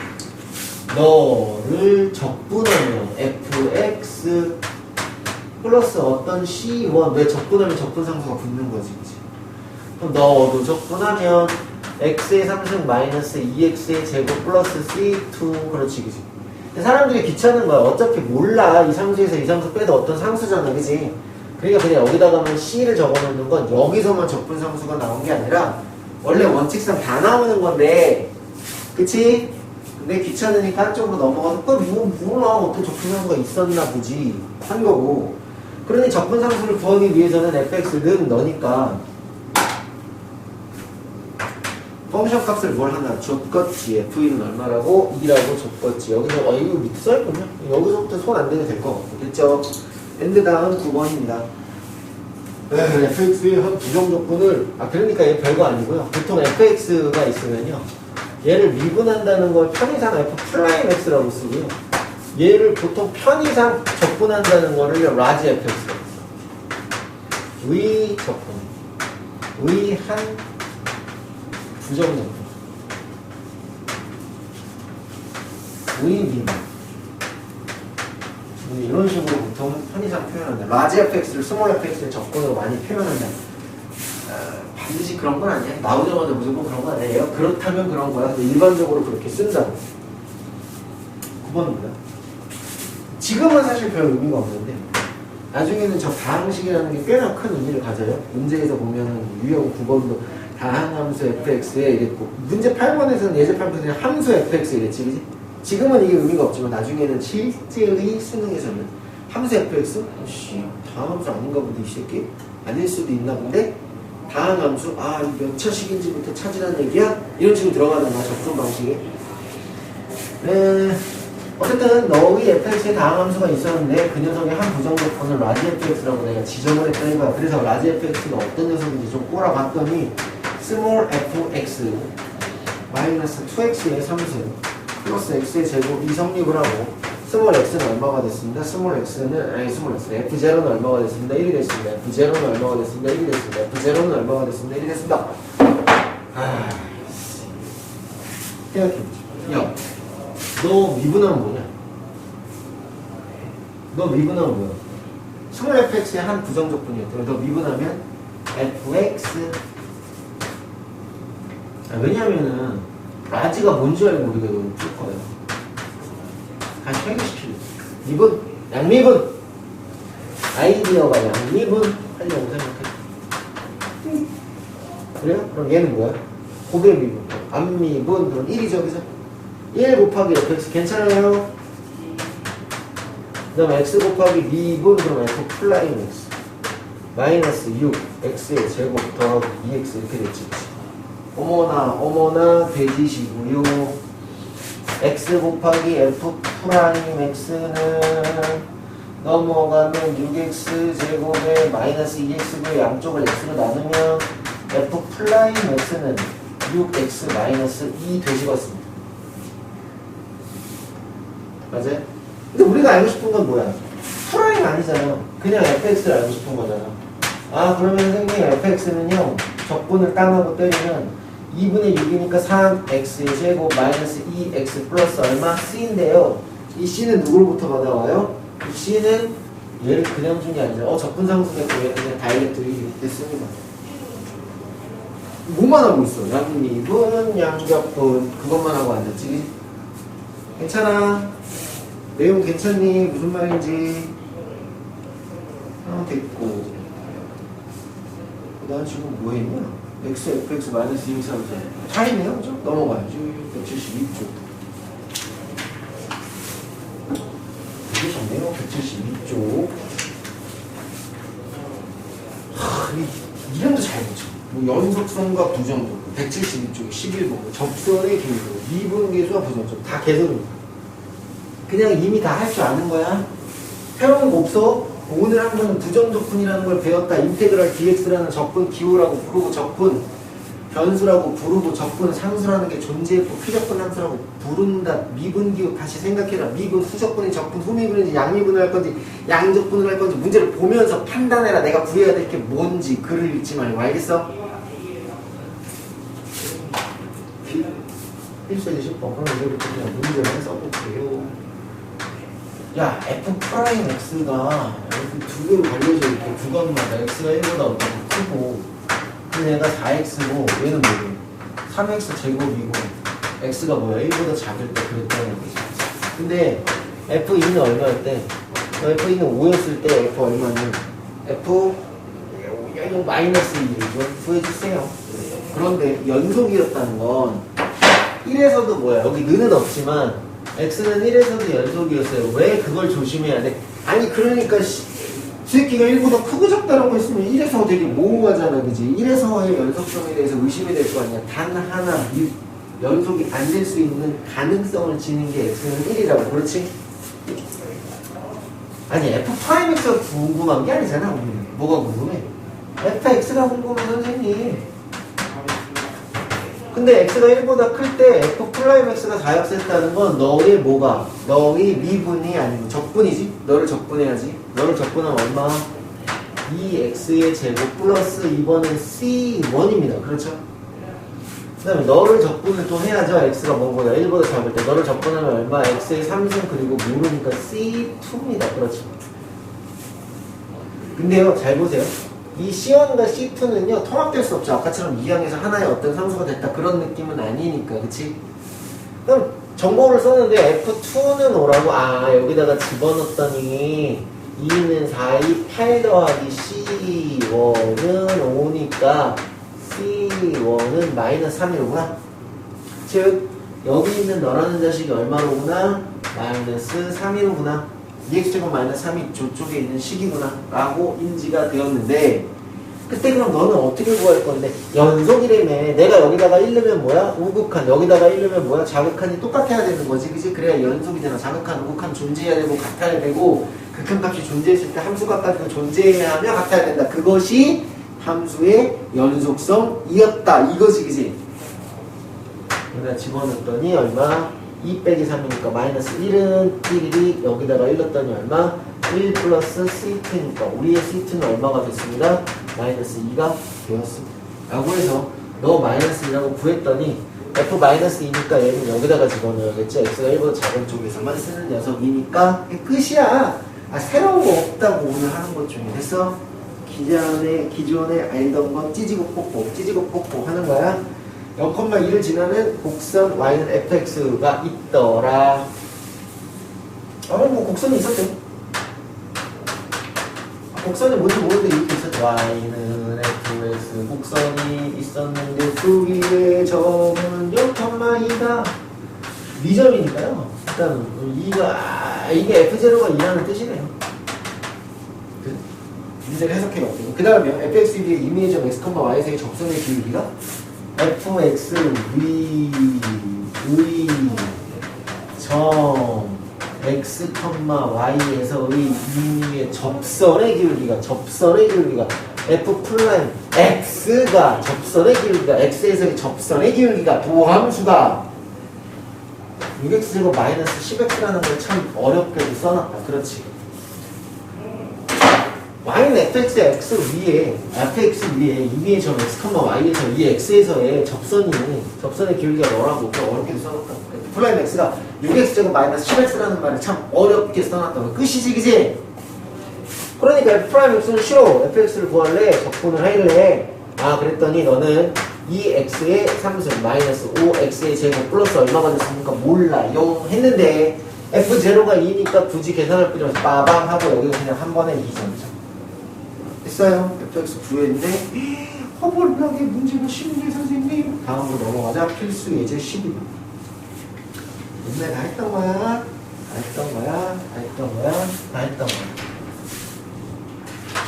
Speaker 1: 너를 적분하면 fx 플러스 어떤 c1 왜 적분하면 적분상수가 붙는 거지 그지? 그럼 너도 적분하면 x의 3승 마이너스 2x의 제곱 플러스 c2 그렇지 그지? 사람들이 귀찮은 거야. 어차피 몰라. 이 상수에서 이 상수 빼도 어떤 상수잖아 그지? 그러니까 그냥 여기다가만 C를 적어놓는 건 여기서만 적분상수가 나온 게 아니라 원래 원칙상 다 나오는 건데 그치? 근데 귀찮으니까 한쪽으로 넘어가서 몰라 어떤 적분상수가 있었나 보지 한 거고 그러니 적분상수를 구하기 위해서는 fx는 너니까 펑션 값을 뭘 하나 줬겠지. F1은 얼마라고? 2라고 줬겠지. 여기서 이거 밑에 써있군요. 여기서부터 손 안 대도 될 것 같고 됐죠? 엔드 다음 9번입니다. fx의 한 부정 조건을 그러니까 얘 별거 아니고요. 보통 fx가 있으면요 얘를 미분한다는 걸 편의상 f 프라임 x라고 쓰고요. 얘를 보통 편의상 적분한다는 거를 라지 fx라고 써요. 의 적분 의한 부정 적분 의 미분 이런 식으로 보통 편의상 표현한다. 라지 fx를 스몰 fx의 적분으로 많이 표현한다. 반드시 그런 건 아니야. 나오자마자 무조건 그런 건 아니에요. 그렇다면 그런 거야. 근데 일반적으로 그렇게 쓴다고. 9번입니다. 지금은 사실 별 의미가 없는데 나중에는 저 다항식이라는 게 꽤나 큰 의미를 가져요. 문제에서 보면 유형 9번도 다항함수 fx에 이랬고 문제 8번에서는 예제 8번에서는 함수 fx 이랬지 그지? 지금은 이게 의미가 없지만 나중에는 실제의 수능에서는 함수 fx? 다항함수 아닌가 본데 이 새끼? 아닐 수도 있나 본데? 다항함수? 몇 차식인지부터 찾으라는 얘기야? 이런 식으로 들어가는 거야 접근 방식에. 어쨌든 너의 fx에 다항함수가 있었는데 그 녀석의 한 부정조건을 라지 fx라고 내가 지정을 했다는 거야. 그래서 라지 fx가 어떤 녀석인지 좀 꼬라봤더니 스몰 fx 마이너스 2x의 3승 플러스 x의 제곱 이 성립을 하고 스몰 x는 얼마가 됐습니다. 스몰 x는 f0는 얼마가 됐습니다. 1이 됐습니다. f0는 얼마가 됐습니다. 1이 됐습니다. f0는 얼마가 됐습니다. 1이 됐습니다. 생각해보자. 야, 너 미분하면 뭐냐? 너 미분하면 뭐야? 스몰 fx의 한 부정적분이었대요. 너 미분하면 fx. 왜냐면은 라지가 뭔지 알고 우리가 너무 풀 거예요. 다시 해결시키려고. 미분, 양미분. 아이디어가 양미분 하려고 생각해. 그래요? 그럼 얘는 뭐야? 고개 미분. 앞미분. 그럼 1이죠, 그죠? 1 곱하기 fx 괜찮아요? 그 다음에 x 곱하기 미분. 그럼 f 플라임 x. 마이너스 6. x의 제곱 더하기 2x 이렇게 됐지. 어머나 돼지시고요. x 곱하기 f 프라임 x는 넘어가면 6x 제곱에 마이너스 2x고 양쪽을 x로 나누면 f 플라임 x는 6x 마이너스 2 되시겠습니다. 맞아요? 근데 우리가 알고 싶은 건 뭐야? 프라임 아니잖아. 그냥 fx를 알고 싶은 거잖아. 아, 그러면 선생님 fx는요 적분을 땅하고 때리면 2분의 6이니까 3x 제곱 마이너스 2x 플러스 얼마? c인데요. 이 c는 누구로부터 받아와요? 이 c는 얘를 그냥 준 게 아니라 적분상수겠고 얘는 그냥 다이렉트리 됐습니다. 뭐만 하고 있어? 양미분, 양적분 그것만 하고 앉았지. 그치? 괜찮아? 내용 괜찮니? 무슨 말인지 됐고. 난 지금 뭐 했냐? x, fx 마이너스 2, 3, 4 차이네요, 그죠? 넘어가야지. 172쪽. 이게 좋네요, 172쪽. 이름도 잘 보죠. 뭐 연속선과 부정적, 172쪽, 11번, 접선의 길도, 미분계수와 부정적, 다 개선입니다. 그냥 이미 다 할 줄 아는 거야. 새로운 거 없어. 오늘 한 거는 부정적분이라는 걸 배웠다. 인테그랄 dx라는 적분 기호라고 부르고 적분 변수라고 부르고 적분 상수라는 게 존재했고 피적분 함수라고 부른다. 미분 기호 다시 생각해라. 미분 후적분이 적분 후미분인지 양미분을 할 건지 양적분을 할 건지 문제를 보면서 판단해라. 내가 구해야 될 게 뭔지. 글을 읽지 말고. 알겠어? 필수에 10번. 그럼 이제부터 그냥 문제를 써볼게요. 야, f 프라임 x가 이렇게 두 개로 갈려져 있고 구간마다 x가 1보다 어떻게 크고 근데 얘가 4x고 얘는 뭐고 3x 제곱이고 x가 뭐야 1보다 작을 때 그랬다는 거지. 근데 f2는 얼마일 때? f2는 5였을 때 f 얼마는? f 마이너스 1이죠. 구해주세요. 그런데 연속이었다는 건 1에서도 뭐야 여기 는은 없지만 x는 1에서도 연속이었어요. 왜 그걸 조심해야 돼? 아니 그러니까 새끼가 1보다 크고 작다라고 했으면 1에서 되게 모호하잖아. 그지? 1에서의 연속성에 대해서 의심이 될 거 아니야. 단 하나 연속이 안 될 수 있는 가능성을 지닌 게 x는 1이라고. 그렇지? 아니 f'x가 궁금한 게 아니잖아. 우리는. 뭐가 궁금해? fx가 궁금해 선생님. 근데 x가 1보다 클 때 f 프라임 x가 4였었다는 건 너의 뭐가? 너의 미분이 아니고 적분이지? 너를 적분해야지. 너를 적분하면 얼마? 2x의 제곱 플러스 이번엔 c1입니다. 그렇죠? 그 다음에 너를 적분을 또 해야죠. x가 뭐보다 1보다 작을 때 너를 적분하면 얼마? x의 3승 그리고 모르니까 c2입니다. 그렇죠? 근데요 잘 보세요. 이 C1과 C2는요 통합될 수 없죠. 아까처럼 2항에서 하나의 어떤 상수가 됐다 그런 느낌은 아니니까. 그치? 그럼 정보를 썼는데 F2는 오라고 여기다가 집어넣었더니 2는 4, 2, 8 더하기 C1은 5니까 C1은 마이너스 3이로구나. 즉 여기 있는 너라는 자식이 얼마로구나? 마이너스 3이로구나. 2x제곱 마이너스 3이 저쪽에 있는 식이구나 라고 인지가 되었는데 그때 그럼 너는 어떻게 구할 건데 연속이라며. 내가 여기다가 1 넣으면 뭐야? 우극한. 여기다가 1 넣으면 뭐야? 자극한이 똑같아야 되는 거지. 그치? 그래야 연속이잖아. 자극한, 우극한 존재해야 되고 같아야 되고 극한값이 존재했을 때 함수가 같은 존재해야 하며 같아야 된다. 그것이 함수의 연속성이었다. 이것이 그치? 여기다 집어넣었더니 얼마? 2 빼기 3이니까 마이너스 1은 1이 여기다가 1 넣었더니 얼마? 1 플러스 C2니까 우리의 C2는 얼마가 됐습니다? 마이너스 2가 되었습니다. 라고 해서 너 마이너스 2라고 구했더니 F 마이너스 2니까 얘는 여기다가 집어넣어야겠죠? X가 1보다 작은 쪽에서만 쓰는 녀석이니까 끝이야. 새로운 거 없다고 오늘 하는 것 중에 됐어? 기존에 알던 거 찌지고 뽑고 하는 거야. 0,1을 지나는 곡선 y는 fx가 있더라. 뭐 곡선이 있었대. 곡선이 뭔지 모르는데 이렇게 있었대. y는 fx 곡선이 있었는데 그 위에 점은 0,2가 미점이니까요. 일단 이게 f0가 2라는 뜻이네요. 문제를 해석해 볼게요. 그 다음에 fx 위에 이미지점 x, y사이 접선의 기울기가 fx 위의 점 x, y에서의 이미의 접선의 기울기가 f 플라임 x가 접선의 기울기가 x에서의 접선의 기울기가 도함수가 6x제곱 마이너스 10x라는 걸 참 어렵게도 써놨다. 그렇지. y는 fx 위에 이미의 점 x, y에서 이 x에서의 접선의 기울기가 너라고 어렵게 써놨다. 플라임 x가 6x제곱 마이너스 10x라는 말을 참 어렵게 써놨다. 끝이지, 그지? 그러니까 f 프라임 x는 싫어. fx를 구할래? 적분을 할래? 그랬더니 너는 2x의 3승 마이너스 5x의 제곱 플러스 얼마가 됐습니까? 몰라. 0 했는데 f0가 2니까 굳이 계산할 필요 없이 빠방 하고 여기 그냥 한 번에 2점이죠. 됐어요. fx 구했는데 허벌나게 문제가 쉽네 선생님. 다음으로 넘어가자. 필수 예제 12번. 옛날에 다 했던 거야. 다 했던 거야.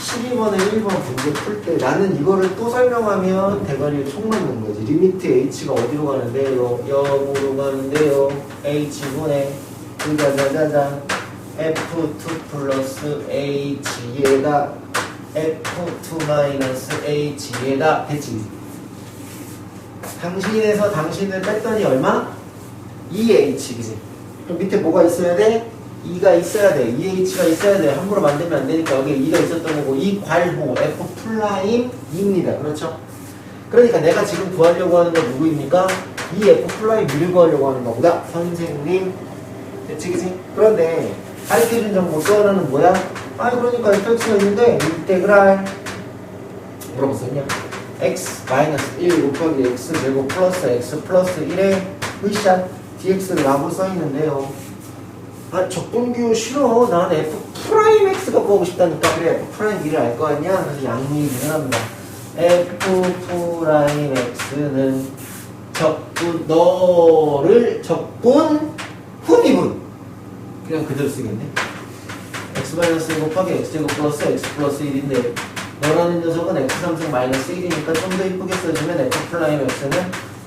Speaker 1: 12번에 1번 문제 풀 때 나는 이거를 또 설명하면 대가리를 총 맞는 거지. 리미트 h가 어디로 가는데요? 0으로 가는데요. h분의 짜자자자 f2 플러스 h에다 f2 마이너스 h에다 됐지. 당신에서 당신을 뺐더니 얼마? 2h 그지? 그럼 밑에 뭐가 있어야 돼? 2가 있어야 돼. 2h가 있어야 돼. 함부로 만들면 안 되니까 여기에 2가 있었던 거고 이 괄호 f 플라임 2입니다. 그렇죠? 그러니까 내가 지금 구하려고 하는 건 누구입니까? 이 f 플라임 2를 구하려고 하는 거보다 선생님. 됐지 그지? 그런데 가르쳐준 정보 또 하나는 뭐야? 그러니까 fx가 있는데 인테그랄 물어봤었냐? x 마이너스 1 곱하기 x 제곱 플러스 x 플러스 1에 으쌰 dx를 라고 써있는데요. 적분규 싫어. 난 f 프라임 x가 구하고 싶다니까. 그래 f 프라임 2를 알 거 아니야? 그래서 양립이 가능합니다. f 프라임 x는 적분 후미분 그냥 그대로 쓰겠네. x-1 곱하기 x제곱 플러스 x 플러스 1인데 너라는 녀석은 x 3승 마이너스 1이니까 좀 더 이쁘게 써주면 f 프라임 x는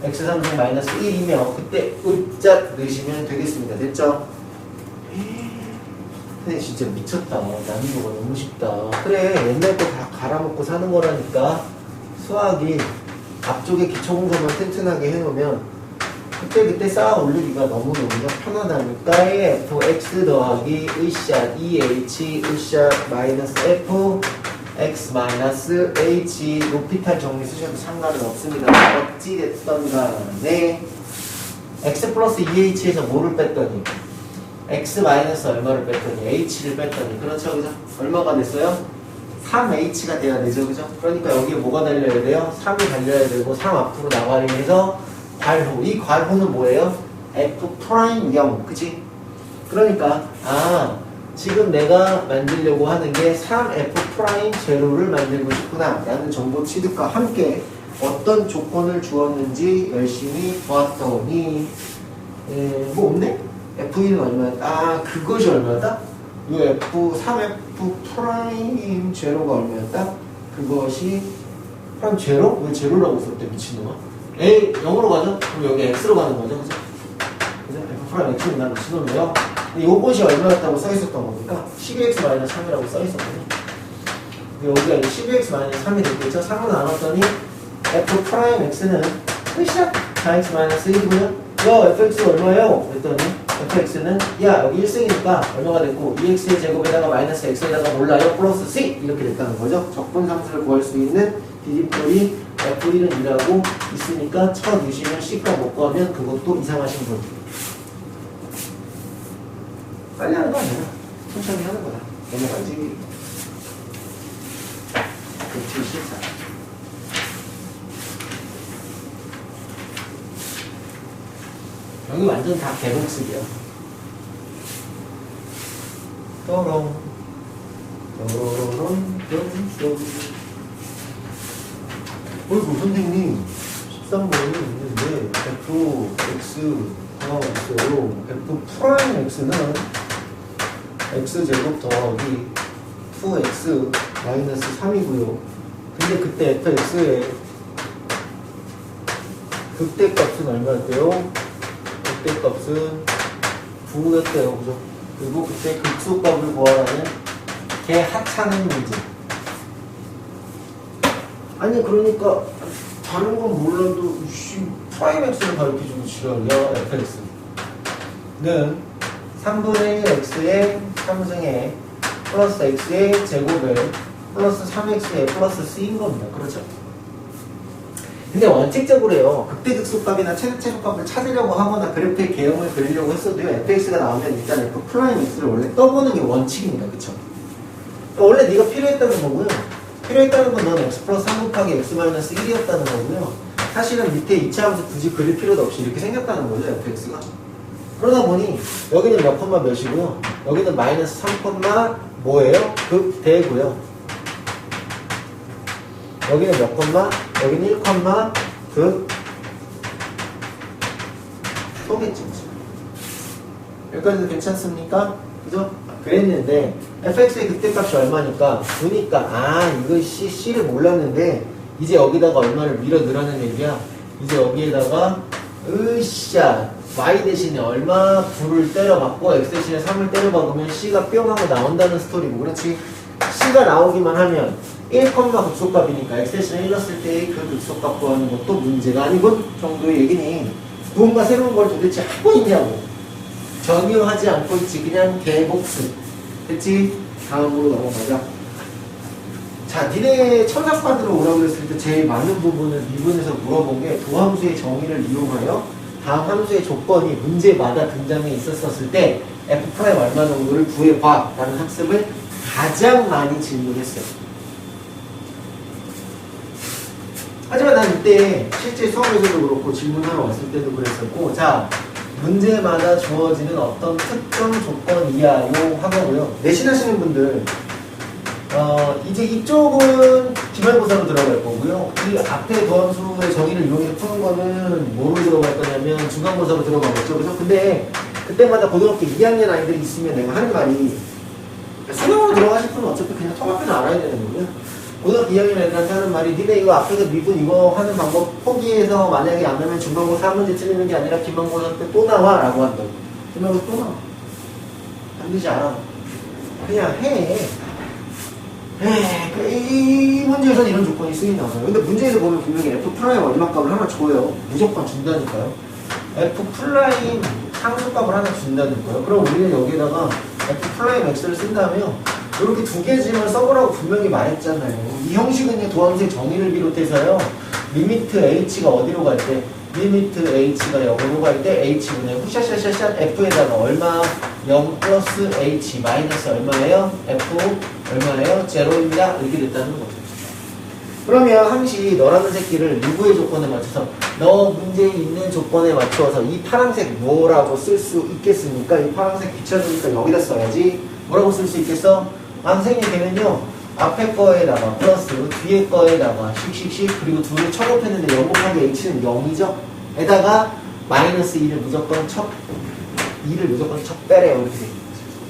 Speaker 1: x 3승 마이너스 1이며 그때 으짝 넣으시면 되겠습니다. 됐죠? 근데 진짜 미쳤다. 난이도가 너무 쉽다. 그래 옛날 거 다 갈아먹고 사는 거라니까. 수학이 앞쪽에 기초공사만 튼튼하게 해놓으면 그때 쌓아 올리기가 너무너무 편하다니까. fx 더하기 으쌰 2h 으쌰 마이너스 f x 마이너스 h 높이탈 정리 쓰셔도 상관은 없습니다. 어찌됐던 간에 x 플러스 2h에서 뭐를 뺐더니 x 마이너스 얼마를 뺐더니 h를 뺐더니 그렇죠 그죠? 얼마가 됐어요? 3h가 돼야 되죠 그죠? 그러니까 여기에 뭐가 달려야 돼요? 3이 달려야 되고 3 앞으로 나가려 해서 괄호. 이 괄호는 뭐예요? f 프라임 0 그치? 그러니까 지금 내가 만들려고 하는 게 3f 프라임 제로를 만들고 싶구나 라는 정보 취득과 함께 어떤 조건을 주었는지 열심히 보았더니 뭐 없네? f2는 얼마였다? 그것이 얼마였다? 이 f3f 프라임 제로가 얼마였다? 그것이 프라임 제로? 왜 제로라고 썼대 미친놈아? A 0으로 가죠? 그럼 여기 x로 가는 거죠 그죠? 그죠? f 프라임 x로 난 미친놈이에요. 요것이 얼마였다고 써있었던 겁니까? 12x-3이라고 써있었거든요. 여기가 12x-3이 됐겠죠? 3을 나눴더니 f 프라임 x는 끝이야. 4x-1이고요. fx 얼마예요? 그랬더니 fx는 여기 1승이니까 얼마가 됐고 2x의 제곱에다가 마이너스 x에다가 몰라요 플러스 c 이렇게 됐다는 거죠. 적분상수를 구할 수 있는 디딤돌이 f1은 2라고 있으니까 쳐주시면 c가 못 구하면 그것도 이상하신 분. 빨리 하는 거 아니야. 천천히 하는 거다. 넘어가지. 174. 여기 완전 다 개복식이야. 또롱 또롱 똥똥. 어이구 선생님 13번이 있는데 f x X로 f 프라임 x는 x제곱 더하기 2x 마이너스 3이고요. 근데 그때 fx의 극대값은 얼마였대요? 극대값은 9였대요. 그죠? 그리고 그때 극소값을 구하라는 개 하찮은 문제. 아니 그러니까 다른 건 몰라도 프라임 x를 가르쳐주고 지랄이야. fx는 3분의 1 x의 3승에 플러스 x의 제곱에 플러스 3x의 플러스 c인 겁니다. 그렇죠? 근데 원칙적으로요, 극대극소값이나 최대최소값을 찾으려고 하거나 그래프의 개형을 그리려고 했어도요, fx가 나오면 일단 f 프라임 x를 원래 떠보는 게 원칙입니다. 그쵸? 그러니까 원래 네가 필요했다는 거고요. 필요했다는 건 넌 x 플러스 3 곱하기 x 마이너스 1이었다는 거고요. 사실은 밑에 2차 함수 굳이 그릴 필요도 없이 이렇게 생겼다는 거죠, fx가. 그러다 보니 여기는 몇 콤마 몇이고요. 여기는 마이너스 3 콤마 뭐예요? 극대고요. 여기는 몇 콤마? 여기는 1 콤마 소겠지. 여기까지도 괜찮습니까? 그죠? 그랬는데 fx의 극대값이 얼마니까 9니까 이거 c를 몰랐는데 이제 여기다가 얼마를 밀어 넣으라는 얘기야. 이제 여기에다가 으쌰 y 대신에 얼마 9를 때려박고 x 대신에 3을 때려박으면 c가 뿅 하고 나온다는 스토리고. 그렇지? c가 나오기만 하면 1, 극소값이니까 x 대신에 1 넣었을 때 그 극소값 구하는 것도 문제가 아니군 정도의 얘기니 무언가 새로운 걸 도대체 하고 있냐고. 전혀 하지 않고 있지. 그냥 개복수. 됐지? 다음으로 넘어가자. 자, 니네 천사판으로 오라고 그랬을 때 제일 많은 부분을 미분에서 물어본 게 도함수의 정의를 이용하여 다음 함수의 조건이 문제마다 등장해 있었을 때 f' 얼마 정도를 구해봐 라는 학습을 가장 많이 질문했어요. 하지만 난 이때 실제 수업에서도 그렇고 질문하러 왔을 때도 그랬었고, 자, 문제마다 주어지는 어떤 특정 조건 이하요 하고요. 내신하시는 분들 이제 이쪽은 기말고사로 들어갈 거고요. 이 앞에 도함수의 정의를 이용해서 푸는 거는 뭐로 들어갈 거냐면 중간고사로 들어가겠죠. 그래서 근데 그때마다 고등학교 2학년 아이들이 있으면 내가 하는 말이 수능으로 들어가실 분은 어차피 그냥 통합표는 알아야 되는 거고요. 고등학교 2학년 애들한테 하는 말이 니네 이거 앞에서 미분 이거 하는 방법 포기해서 만약에 안 하면 중간고사 한 문제 틀리는 게 아니라 기말고사 때 또 나와 라고 한다고. 기말고사 또 나와. 반드시 알아. 그냥 해. 이 문제에서 이런 조건이 쓰인 나와요. 근데 문제에서 보면 분명히 f 프라임 얼마값을 하나 줘요. 무조건 준다니까요. f 프라임 상수값을 하나 준다니까요. 그럼 우리는 여기에다가 f 프라임 x를 쓴다면 이렇게 두 개 짐을 써보라고 분명히 말했잖아요. 이 형식은 도함수의 정의를 비롯해서요. 리미트 h가 어디로 갈 때? 리미트 h가 0으로 갈 때 h분의 후샷샷샷샷 f에다가 얼마? 0 플러스 h 마이너스 얼마예요? f 얼마예요? 제로입니다. 이렇게 됐다는 거죠. 그러면 항시 너라는 새끼를 누구의 조건에 맞춰서 너 문제에 있는 조건에 맞춰서 이 파란색 뭐라고 쓸 수 있겠습니까? 이 파란색 비춰주니까 여기다 써야지. 뭐라고 쓸 수 있겠어? 선생님 되면요. 앞에 거에다가 플러스 뒤에 거에다가 씩씩씩 그리고 둘을 척업했는데 0 곱하기 h는 0이죠? 에다가 마이너스 2를 무조건 척 빼래요. 이렇게 돼.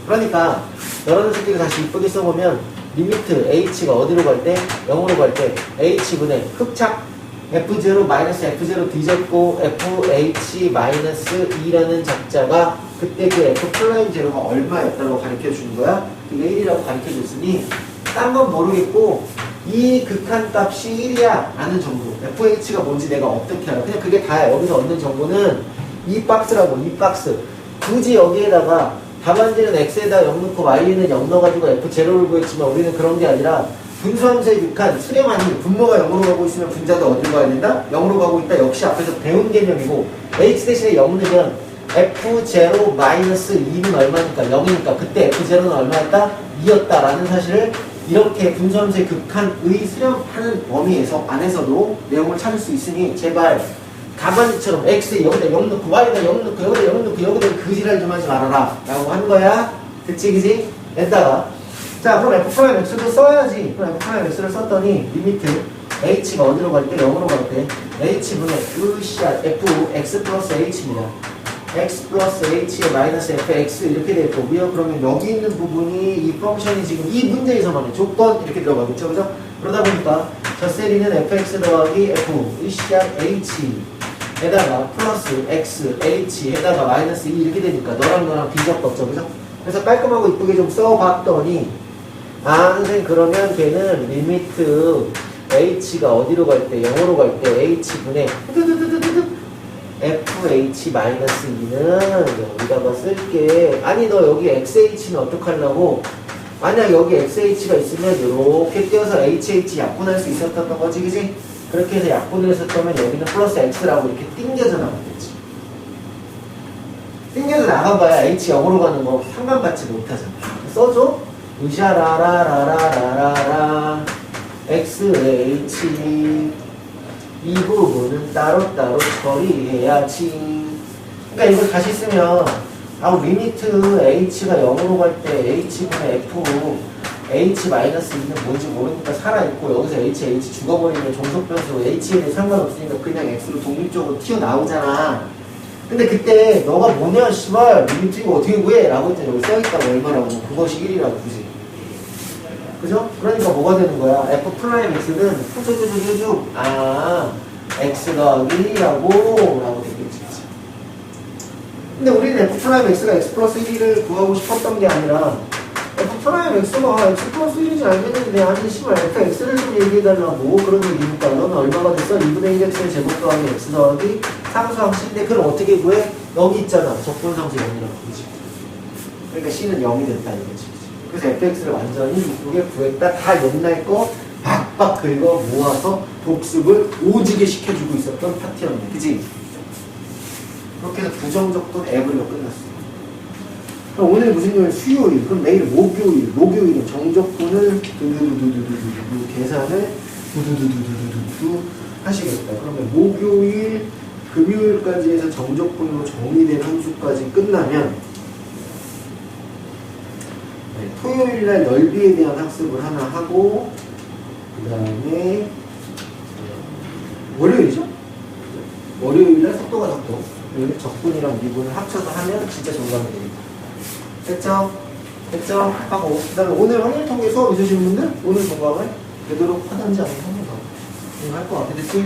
Speaker 1: 그러니까 너라는 새끼를 다시 이쁘게 써보면 리미트 h가 어디로 갈 때? 0으로 갈 때 h분의 흡착 f0 마이너스 f0 뒤졌고 fh 마이너스 2라는 적자가 그때 그 f 플라임 제로가 얼마였다고 가르쳐 주는 거야? 그게 1이라고 가르쳐 줬으니 딴 건 모르겠고 이 극한값이 1이야 라는 정보. fh가 뭔지 내가 어떻게 알아? 그냥 그게 다야. 여기서 얻는 정보는 이 박스라고. 이 박스 굳이 여기에다가 답안지는 x에다 0 넣고 y는 0 넣어가지고 f0를 구했지만 우리는 그런 게 아니라 분수함수의 극한 수렴하니 분모가 0으로 가고 있으면 분자도 어디로 가야 된다? 0으로 가고 있다. 역시 앞에서 배운 개념이고 h 대신에 0 넣으면 f0 마이너스 2는 얼마니까? 0이니까 그때 f0는 얼마였다? 이었다라는 사실을 이렇게 분수함수의 극한의 수렴하는 범위에서 안에서도 내용을 찾을 수 있으니 제발 가만히처럼 x에 여기다 0 넣고 y에다 0 넣고 여기다 0 넣고 여기다 그 지랄 좀 하지 말아라 라고 한 거야. 그치 그치? 냈다가 자 그럼 f'(x도 써야지. 그럼 f'(x를 썼더니 리미트 h가 어디로 갈 때? 0으로 갈 때 h분의 으쌰 fx 플러스 h입니다. x 플러스 h의 마이너스 fx 이렇게 될 거고요. 그러면 여기 있는 부분이 이 펑션이 지금 이 문제에서만의 조건 이렇게 들어가겠죠. 그죠? 그러다 보니까 저 셀이는 fx 더하기 f 으쌰 h 에다가 플러스 x h 에다가 마이너스 2 이렇게 되니까 너랑 뒤적었죠. 그죠? 그래서 깔끔하고 이쁘게 좀 써봤더니 아 선생님 그러면 걔는 리미트 h가 어디로 갈 때 0으로 갈 때 h분의 fh-2는 여기다가 쓸게. 아니 너 여기 xh는 어떡하려고? 만약 여기 xh가 있으면 이렇게 띄어서 hh 약분할 수 있었던 거지 그지? 그렇게 해서 약분을 했었다면 여기는 플러스 x라고 이렇게 띵겨져 나갔겠지. 띵겨져 나가봐야 h 0으로 가는 거 상관받지 못하잖아. 써줘? 으샤라라라라라라 xh 이 부분은 따로따로 처리해야지. 그러니까 이걸 다시 쓰면 리미트 h가 0으로 갈 때 h분의 f h-2는 뭔지 모르니까 살아있고 여기서 h 죽어버리면 종속변수 h에 대해 상관없으니까 그냥 x로 독립적으로 튀어나오잖아. 근데 그때 너가 뭐냐 씨발 리미트 이거 어떻게 구해? 라고 했더니 여기 써있다고 얼마라고 그것이 1이라고 굳이. 그죠? 그러니까 뭐가 되는 거야? f'(x는 쭉 x 더하기 1이라고 라고 되겠지. 근데 우리는 f'(x가 x 플러스 1을 구하고 싶었던 게 아니라 f'(x가 x 플러스 1인지 알겠는데 아니 씨발 fx를 좀 얘기해달라고 그런 얘기니까 너는 얼마가 됐어? 2분의 1x의 제곱 더하기 x 더하기 상수함수인데 그럼 어떻게 구해? 여기 있잖아. 적분상수 0이라고. 그치? 그러니까 c는 0이 됐다 이거지. 그래서 fx를 완전히 이쁘게 구했다. 다 옛날 거 박박 긁어 모아서 복습을 오지게 시켜주고 있었던 파티였네. 그치? 그렇게 해서 부정적분 에브리가 끝났어. 그럼 오늘 무슨 요일? 수요일. 그럼 내일 목요일. 목요일은 정적분을 두두두두두두두 계산을 두두두두두두두 하시겠다. 그러면 목요일, 금요일까지 해서 정적분으로 정리된 함수까지 끝나면 토요일날 넓이에 대한 학습을 하나 하고 그 다음에 월요일이죠? 월요일날 속도가 적도 적분이랑 미분을 합쳐서 하면 진짜 정답이 됩니다. 됐죠? 됐죠? 하고 그 다음에 오늘 확률통계 수업 있으신 분들 오늘 정답을 되도록 하든지 아니면 한번 더 할것 같아. 됐지?